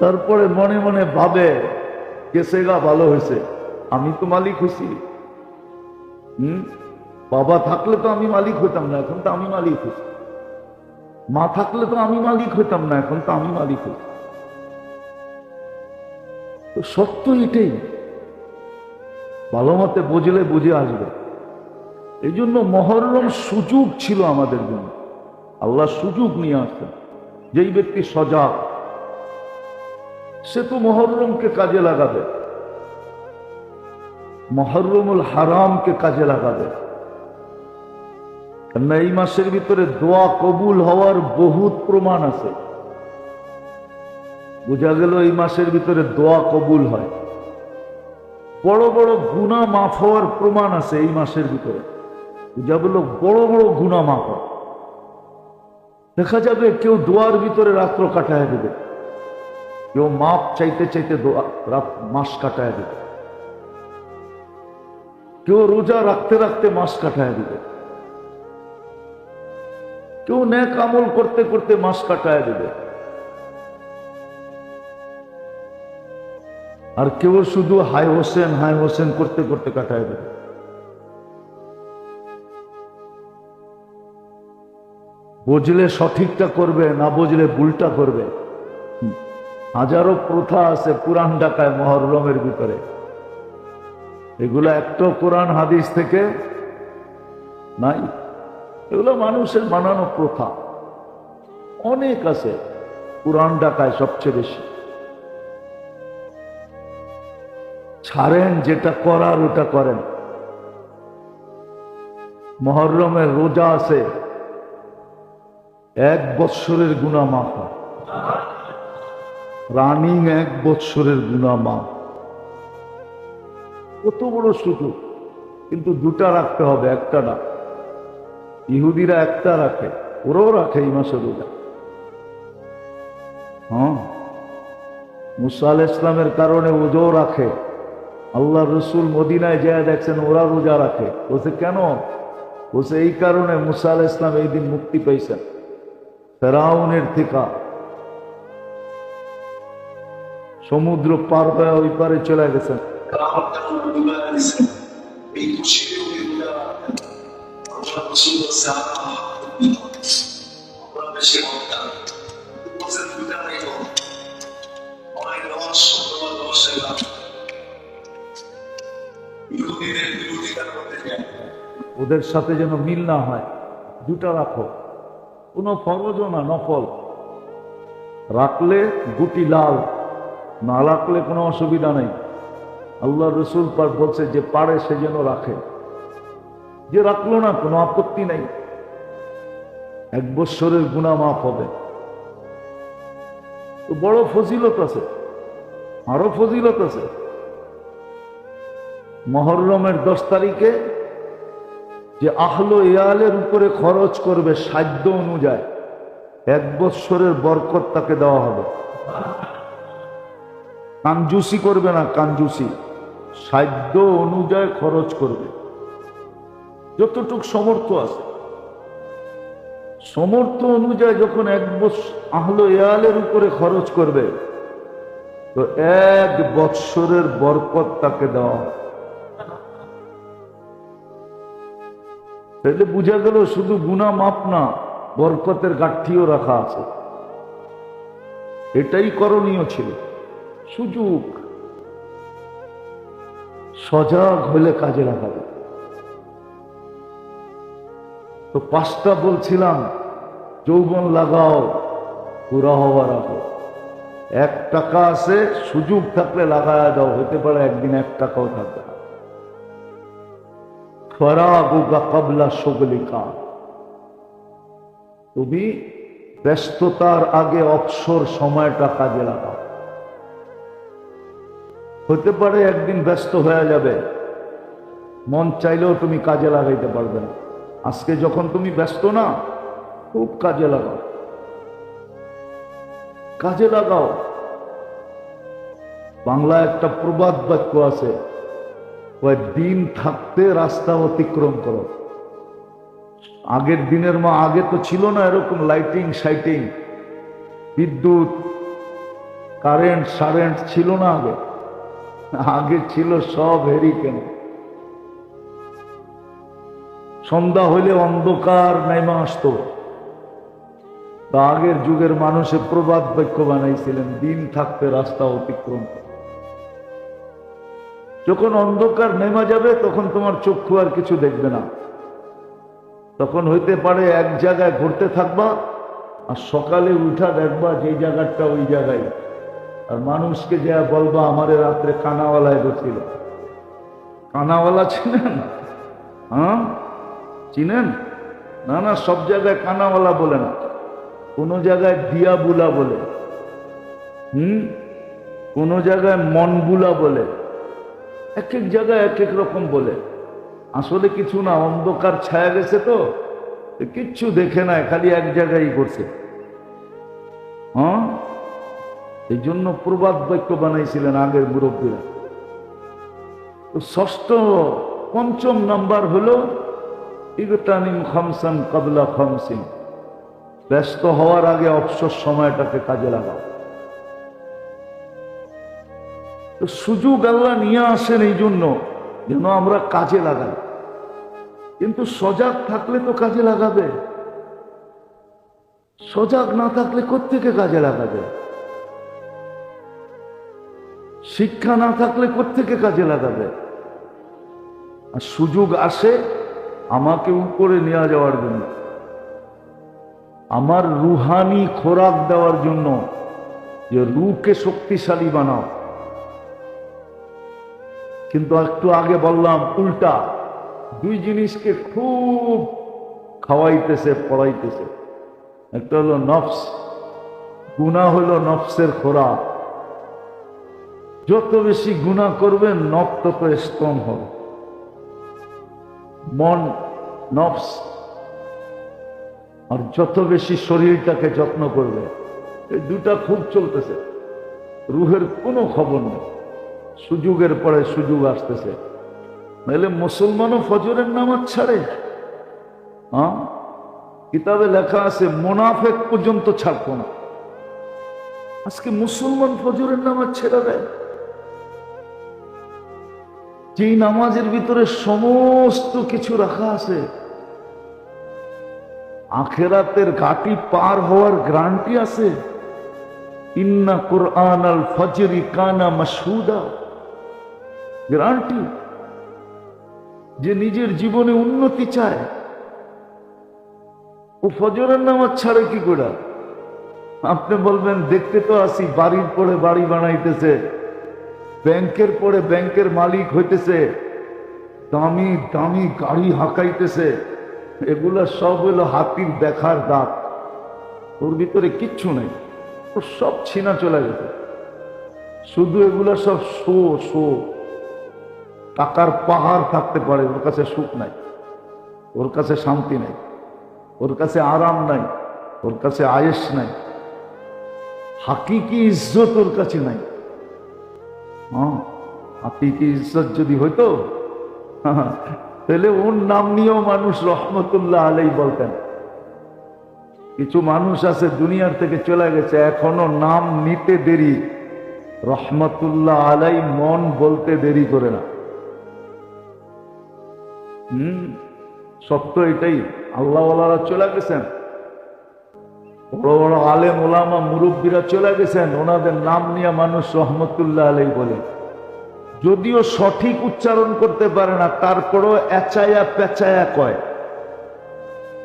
তারপরে মনে মনে ভাবে গেছে গা, ভালো হয়েছে, আমি তো মালিক হয়েছি। বাবা থাকলে তো আমি মালিক হইতাম না, এখন তো আমি মালিক হয়েছি। মা থাকলে তো আমি মালিক হইতাম না, এখন তো আমি মালিক হয়েছি। তো সত্য এটাই, ভালো মতে বুঝলে বুঝে আসবে। এই জন্য মহররম সুযোগ ছিল আমাদের জন্য। আল্লাহ সুযোগ নিয়ে আসতেন। যেই ব্যক্তি সজাগ সে তো মহররমকে কাজে লাগাবে, মহররমুল হারামকে কাজে লাগাবে। কেননা এই মাসের ভিতরে দোয়া কবুল হওয়ার বহুত প্রমাণ আছে। বোঝা গেল এই মাসের ভিতরে দোয়া কবুল হয়। বড় বড় গুনাহ মাফ হওয়ার প্রমাণ আছে এই মাসের ভিতরে। বোঝা গেল বড় বড় গুনাহ মাফ হয়। দেখা যাবে কেউ দোয়ার ভিতরে রাত্র কাটায় দেবে, কেউ মাপ চাইতে চাইতে মাস কাটায় দেবে, কেউ রোজা রাখতে রাখতে মাস কাটায় দেবে, কেউ নেক আমল করতে করতে মাস কাটায় দেবে, আর কেউ শুধু হাই হোসেন করতে করতে কাটায় দেবে। বুঝলে সঠিকটা করবে, না বুঝলে ভুলটা করবে। হাজারো প্রথা আছে পুরান ঢাকায় মহররমের ভিতরে। এগুলো একটা কোরআন হাদিস থেকে নাই, এগুলো মানুষের বানানো প্রথা। অনেক আছে, পুরান ঢাকায় সবচেয়ে বেশি। ছাড়েন, যেটা করার ওটা করেন। মহররমের রোজা আছে, 1 বৎসরের গুনাহ মাফ হয়। রানিং 1 বৎসরের গুনাহ মাফ। কত বড় সুযোগ! কিন্তু 2টা রাখতে হবে, একটা না। ইহুদিরা একটা রাখে, ওরাও রাখে এই মাসে রোজা। হ্যাঁ, মুসা আলাইহিস ইসলামের কারণে ওজও রাখে। আল্লাহ রসুল মদিনায় যায় দেখছেন ওরা রোজা রাখে। বলছে কেন? বলছে এই কারণে মুসা আলাইহিস ইসলাম এই দিন মুক্তি পাইছেন ফেরাউনের থেকে। সমুদ্র পার হয়ে ওই পারে চলে গেছেন। ওদের সাথে যেন মিল না হয়। 2টা রাখো, কোনো ফরজও না, নফল। রাখলে গুটি লাল, না রাখলে কোনো অসুবিধা নেই। আল্লাহ রসুল পাক বলছে যে পারে সে যেন রাখে, যে রাখলো না কোনো আপত্তি নেই। 1 বৎসরের গুনাহ মাফ হবে। তো বড় ফজিলত আছে, আরো ফজিলত আছে। মহররমের 10 তারিখে যে আহলো ইয়ালের উপরে খরচ করবে সাধ্য অনুযায়ী, 1 বৎসরের বরকত তাকে দেওয়া হবে। কাঞ্জুসি করবে না, কাঞ্জুসি। সাধ্য অনুযায়ী খরচ করবে, যতটুক সমর্থ আছে। সমর্থ অনুযায়ী যখন এক আহলে ইয়ালের উপরে খরচ করবে, তো 1 বৎসরের বরকত তাকে দেওয়া হয়। তাহলে বুঝা গেল শুধু গুনাহ মাপ না, বরকতের গাঠিও রাখা আছে। এটাই করণীয় ছিল। সুযোগ সজাগ হলে কাজে লাগাবে। তো 5টা বলছিলাম, যৌবন লাগাও পুরা হওয়ার আগে। 1 টাকা আছে, সুযোগ থাকলে লাগায়া দাও, হতে পারে একদিন 1 টাকাও থাকবে না। ফরাগুকা ক্বাবলা শুগলিকা, তুমি ব্যস্ততার আগে অবসর সময়টা কাজে লাগাও। হতে পারে একদিন ব্যস্ত হয়ে যাবে, মন চাইলেও তুমি কাজে লাগাইতে পারবে না। আজকে যখন তুমি ব্যস্ত না, খুব কাজে লাগাও, কাজে লাগাও। বাংলা একটা প্রবাদ বাক্য আছে, ওই দিন থাকতে রাস্তা অতিক্রম করো। আগের দিনের আগে তো ছিল না এরকম লাইটিং সাইটিং, বিদ্যুৎ, কারেন্ট সারেন্ট ছিল না। আগে ছিল সব হেরিকেন। সন্ধ্যা হইলে অন্ধকার নাইমা আসতো। তা আগের যুগের মানুষে প্রবাদ বাক্য বানাইছিলেন, দিন থাকতে রাস্তা অতিক্রম করো। যখন অন্ধকার নেমা যাবে তখন তোমার চক্ষু আর কিছু দেখবে না। তখন হইতে পারে এক জায়গায় ঘুরতে থাকবা, আর সকালে উঠা দেখবা যে জায়গাটা ওই জায়গায়। আর মানুষকে যা বলবা, আমারে রাত্রে কানাওয়ালায় বসছিল। কানাওয়ালা চিনেন? হ্যাঁ চিনেন? না না, সব জায়গায় কানাওয়ালা বলে না, কোন জায়গায় দিয়াবুলা বলে, কোন জায়গায় মনবুলা বলে, এক এক জায়গায় এক এক রকম বলে। আসলে কিছু না, অন্ধকার ছায়া গেছে তো কিচ্ছু দেখে নাই, খালি এক জায়গায় করছে। হ্যাঁ, এই জন্য প্রবাদ বাক্য বানাইছিলেন আগের মুরব্বীরা। তো 5ম নাম্বার হলো ইগতানিম খামসান ক্বাবলা খামসিন, ব্যস্ত হওয়ার আগে অবসর সময়টাকে কাজে লাগাও। তো সুযোগ আল্লাহ নিয়ে আসেন এই জন্য যেন আমরা কাজে লাগাই। কিন্তু সজাগ থাকলে তো কাজে লাগাবে, সজাগ না থাকলে কোত্থেকে কাজে লাগাবে? শিক্ষা না থাকলে কোত্থেকে কাজে লাগাবে? আর সুযোগ আসে আমাকে উপরে নিয়ে যাওয়ার জন্য, আমার রুহানি খোরাক দেওয়ার জন্য, যে রুহকে শক্তিশালী বানাও। কিন্তু একটু আগে বললাম উল্টা, 2 জিনিসকে খুব খাওয়াইতেছে, পড়াইতেছে। একটা হলো নফস, গুনাহ হলো নফসের খোরাক। যত বেশি গুনাহ করবেন নফস তত স্ট্রং হবে। মন নফস, আর যত বেশি শরীরটাকে যত্ন করবে। এই দুটা খুব চলতেছে, রুহের কোনো খবর নেই। সুযোগের পরে সুযোগ আসতেছে। নাহলে মুসলমানও ফজরের নামাজ ছাড়ে। হ্যাঁ, কিতাবে লেখা আছে মুনাফিক পর্যন্ত ছাড়তো না। আজকে মুসলমান ফজরের নামাজ ছেড়ে দেয়, যেই নামাজের ভিতরে সমস্ত কিছু রাখা আছে। আখিরাতের ঘাটি পার হওয়ার গ্যারান্টি আছে। ইন্না কুরআনাল ফজরি কানা মাশহুদা, গ্যারান্টি। যে নিজের জীবনে উন্নতি চায় ও ফজরের নামাজ ছাড়ে কি করে? আপনি বলবেন দেখতে তো আসি, বাড়ির পরে বাড়ি বানাইতেছে, ব্যাংকের পরে ব্যাংকের মালিক হইতেছে, দামি দামি গাড়ি হাঁকাইতেছে। এগুলা সব হলো হাতির দেখার দাঁত, ওর ভিতরে কিচ্ছু নেই, ও সব ছিনা চলে গেছে। শুধু এগুলা সব শো শো। টাকার পাহাড় থাকতে পারে, ওর কাছে সুখ নাই, ওর কাছে শান্তি নাই, ওর কাছে আরাম নাই, ওর কাছে আয়েশ নাই, হাকিকি ইজ্জত ওর কাছে নাই। হ্যাঁ, হাকিকি ইজ্জত যদি হইতো তাহলে ওর নাম নিয়েও মানুষ রহমতুল্লাহ আলাই বলতেন। কিছু মানুষ আছে দুনিয়ার থেকে চলে গেছে, এখনো নাম নিতে দেরি, রহমতুল্লাহ আলাই মন বলতে দেরি করে না। সত্য এটাই। আল্লাহওয়ালারা চলে গেছেন, বড় বড় আলেম ওলামা মুরব্বীরা চলে গেছেন, ওনাদের নাম নিয়ে মানুষ রহমতুল্লাহ আলাই বলে। যদিও সঠিক উচ্চারণ করতে পারে না, তারপরও এচায়া পেঁচায়া কয়।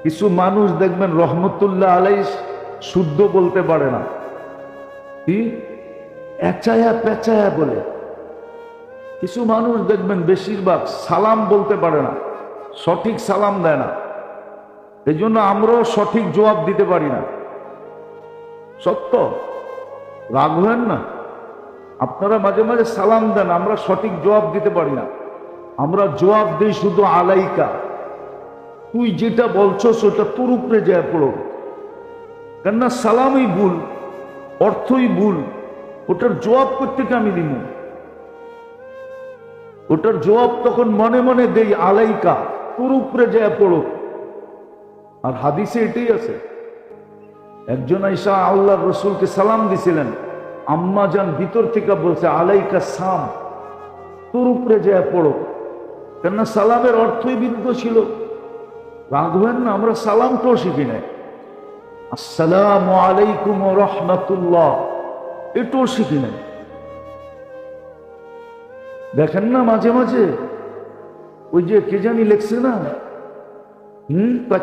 কিছু মানুষ দেখবেন রহমতুল্লাহ আলাই শুদ্ধ বলতে পারে না, কি এচায়া পেঁচায়া বলে। কিছু মানুষ দেখবেন বেশিরভাগ সালাম বলতে পারে না, সঠিক সালাম দেয় না। এই জন্য আমরাও সঠিক জবাব দিতে পারি না। সত্য, রাগ হবেন না। আপনারা মাঝে মাঝে সালাম দেন, আমরা সঠিক জবাব দিতে পারি না। আমরা জবাব দিই শুধু আলাইকা, তুই যেটা বলছো সেটা তোর উপরে যায় পড়ো। কেননা সালামই ভুল, অর্থই ভুল, ওটার জবাব করতে আমি দিব। ওটার জবাব তখন মনে মনে দেই আলাইকা, তোর উপরে যায় পড়ো। আর হাদিসে এটাই আছে। একজন আয়েশা আল্লাহর রাসূলকে সালাম দিছিলেন, আম্মা জান ভিতর থেকে বলছে আলাইকা সাম, তোর উপরে যায় পড়ো। কেননা সালামের অর্থই বিরুদ্ধ ছিল। রাখবেন না, আমরা সালামটাও শিখি নাই। আসসালামু আলাইকুম ওয়া রাহমাতুল্লাহ, এটাও শিখি নাই। দেখেন না মাঝে মাঝে ওই যে কে জানি লেখছে না,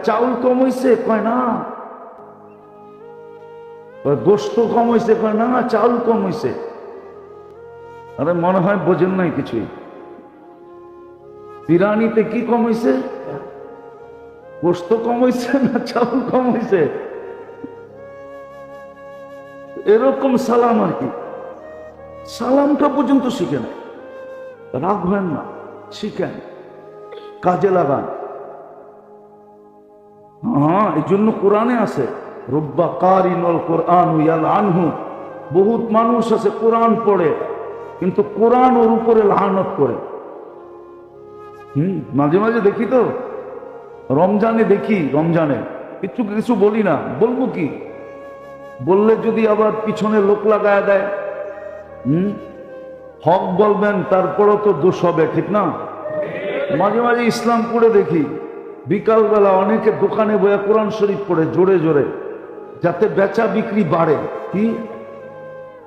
চাউল কম হয়েছে, কয় না। গোস্ত কম হয়েছে, কয় না চাউল কম হয়েছে। আরে মনে হয় বোঝেন নাই কিছুই। বিরিয়ানিতে কি কম হয়েছে? গোস্ত কম হয়েছে না চাউল কম হয়েছে? এরকম সালাম আর কি। সালামটা পর্যন্ত শিখে না। রাখবেন না, শিখেন, কাজে লাগান। হ্যাঁ, এই জন্য কোরআনে আছে রব্বা কারিনুল কোরআন ইয়ালআনহু। বহুত মানুষ আছে কোরআন পড়ে কিন্তু কোরআন ওর উপরে লানত করে। মাঝে মাঝে দেখি তো, রমজানে দেখি, রমজানে কিছু কিছু বলি না, বলবো কি? বললে যদি আবার পিছনে লোক লাগায় দেয়, হক বলবেন তারপরও তো দোষ হবে, ঠিক না? মাঝে মাঝে ইসলামপুরে দেখি বিকালবেলা অনেকে দোকানে বইয়া কোরআন শরীফ পড়ে জোরে জোরে, যাতে বেচা বিক্রি বাড়ে। কি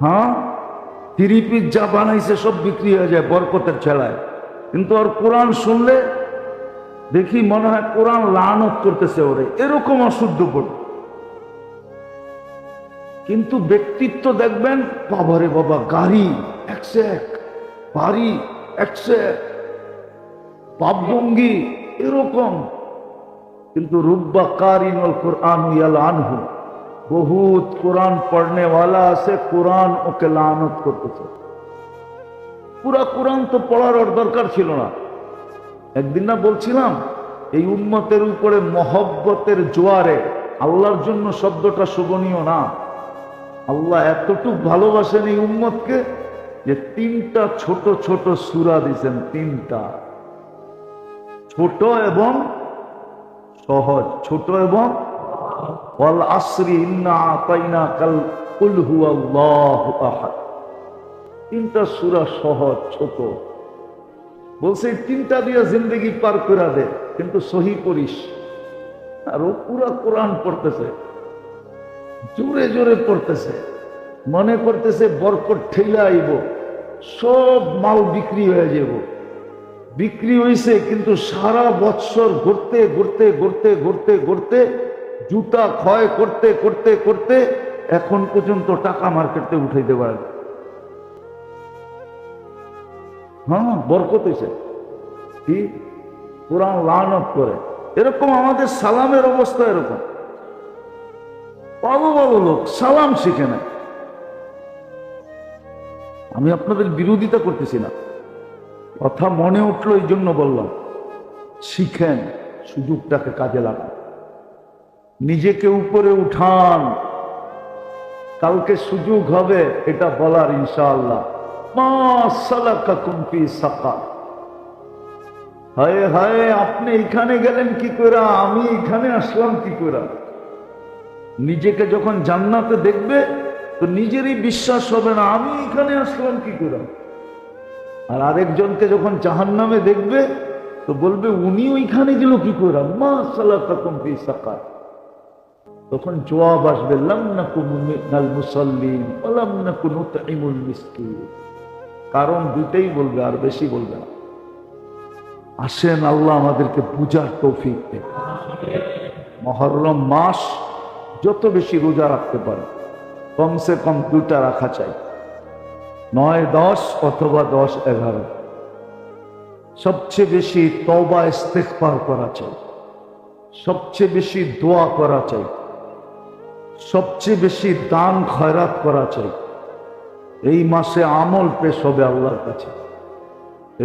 হ্যাঁ, থ্রি পিস যা বানাইছে সব বিক্রি হয়ে যায় বরকতের ছেলায়। কিন্তু আর কোরআন শুনলে দেখি মনে হয় কোরআন লানত করতেছে ওরে, এরকম অশুদ্ধ পড়ে। কিন্তু ব্যক্তিত্ব দেখবেন বাবারে বাবা, গাড়ি একশো এক, বাড়ি একশো এক, ভাবভঙ্গি এরকম। কিন্তু রুব্বা কারিনুল কোরআন ইয়ালআনহু, বহুত কোরআন পড়নে वाला আছে, কোরআন ওকে লানত করতেছে। পুরা কোরআন তো পড়ার ওর দরকার ছিল না। একদিন না বলছিলাম এই উম্মতের উপরে মহব্বতের জোয়ারে, আল্লাহর জন্য শব্দটা শোভনীয় না। আল্লাহ এতটুক ভালোবাসেন এই উম্মতকে যে তিনটা ছোট ছোট সূরা দিয়েছেন। তিনটা ছোট এবং সহজ, ছোট এবং ওয়াল আসরি ইন্না আতাইনাকাল কুল হুয়াল্লাহু আহাদ। তিনটা সূরা সহজ ছোট, বলছে তিনটা দিয়ে জিন্দগি পার করে দে, কিন্তু সহি পড়িস। আর ও পুরা কোরআন পড়তেছে, জোরে জোরে পড়তেছে, মনে করতেছে বরকত ঠেলা আইব, সব মাল বিক্রি হয়ে যাব। বিক্রি হয়েছে, কিন্তু সারা বৎসর ঘুরতে ঘুরতে ঘুরতে ঘুরতে ঘুরতে জুতা ক্ষয় করতে করতে করতে এখন পর্যন্ত টাকা মার্কেটে উঠাইতে পারে। হ্যাঁ, বরকত হয়েছে কি? কোরআন লানত করে। এরকম আমাদের সালামের অবস্থা এরকম। ভালো ভালো লোক সালাম শিখে না। আমি আপনাদের বিরোধিতা করতেছি না, কথা মনে উঠলো এই জন্য বললাম। শিখেন, সুযোগটাকে কাজে লাগান, নিজেকে উপরে উঠান। কালকে সুযোগ হবে এটা বলার ইনশাআল্লাহ। মা সালাকাকুম ফি সাকার। হায় হায়, আপনি এখানে গেলেন কি করে, আমি এখানে আসলাম কি করে? নিজেকে যখন জান্নাতে দেখবে তো নিজেরই বিশ্বাস হবে না, আমি এখানে আসলাম কি করে। আর আরেকজনকে যখন জাহান্নামে দেখবে তো বলবে উনি ওইখানে গেল কি করে, মা সালাকাকুম ফি সাকার। তখন জবাব আসবে লাম নাকুনু মিনাল মুসাল্লিন ওয়া লাম নাকুনু নুতঈমুল মিসকিন। কারণ দুইটাই বলবে, আর বেশি বলবে না। আসেন আল্লাহ আমাদেরকে বুঝার তৌফিক দেন। মুহররম মাস যত বেশি রোজা রাখতে পারে, কমসে কম 2টা রাখা চাই, 9, 10 অথবা 10, 11। সবচেয়ে বেশি তওবা ইস্তেগফার করা চাই, সবচেয়ে বেশি দোয়া করা চাই, সবচেয়ে বেশি দান খয়রাত করা চাই। এই মাসে আমল পেশ হবে আল্লাহর কাছে,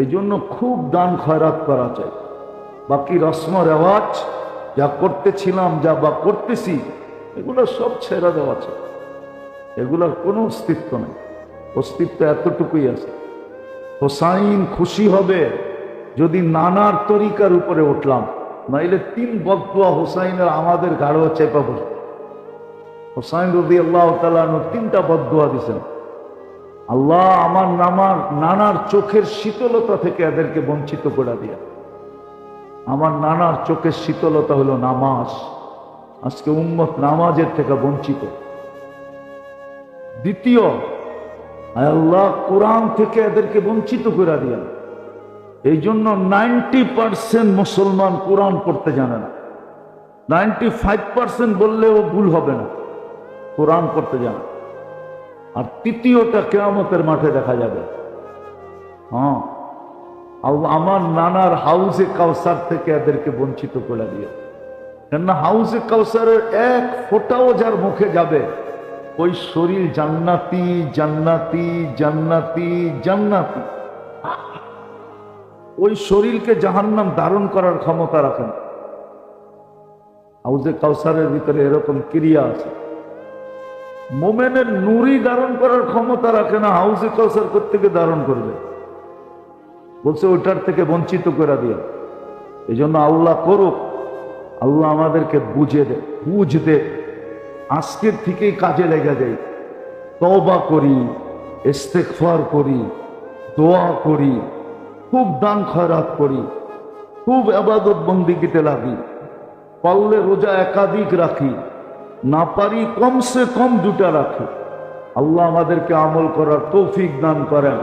এই জন্য খুব দান খয়রাত করা চাই। বাকি রসম রেওয়াজ যা করতেছিলাম, যা বা করতেছি, এগুলো সব ছেড়ে দেওয়া চাই। এগুলোর কোনো অস্তিত্ব নেই, অস্তিত্ব এতটুকুই আছে। হোসাইন খুশি হবে যদি নানার তরিকার উপরে উঠলাম, নাইলে 3 বদদুয়া হোসাইনের আমাদের গাঢ় চেপা বসে। হোসাইন রাদিয়াল্লাহু তাআলা আনহু 3টা বদদুয়া দিয়েছেন, আল্লাহ আমার নানার চোখের শীতলতা থেকে এদেরকে বঞ্চিত করে দিয়া। আমার নানার চোখের শীতলতা হলো নামাজ, আজকে উম্মত নামাজের থেকে বঞ্চিত। দ্বিতীয়, আল্লাহ কোরআন থেকে এদেরকে বঞ্চিত করে দিয়া। এই জন্য 90% মুসলমান কোরআন পড়তে জানে না, 95% বললেও ভুল হবে না, কোরআন পড়তে জানে। আর তৃতীয়টা কিয়ামতের মাঠে দেখা যাবে। হ্যাঁ, আমার নানার হাউজে কাউসার থেকে এদেরকে বঞ্চিত করে দিয়ে। কেননা হাউজে কাউসারের 1 ফোঁটাও যার মুখে যাবে, ওই শরীর জান্নাতি জান্নাতি জান্নাতি জান্নাতি। ওই শরীরকে জাহান্নাম ধারণ করার ক্ষমতা রাখেন। হাউজে কাউসারের ভিতরে এরকম ক্রিয়া আছে। মোমেনের নুরি ধারণ করার ক্ষমতা রাখে না, হাউজে কাউসার থেকে ধারণ করবে, বলছে ওইটার থেকে বঞ্চিত করে দিয়ে। এই জন্য আল্লাহ করুক, আল্লাহ আমাদেরকে বুঝ দে। আজকের থেকেই কাজে লেগে যাই, তওবা করি, ইস্তেগফার করি, দোয়া করি, খুব দান খয়রাত করি, খুব ইবাদত বন্দেগীতে লাগি, পারলে রোজা একাধিক রাখি, না পারি কমসে কম 2টা রাখি। আল্লাহ আমাদেরকে আমল করার তৌফিক দান করেন।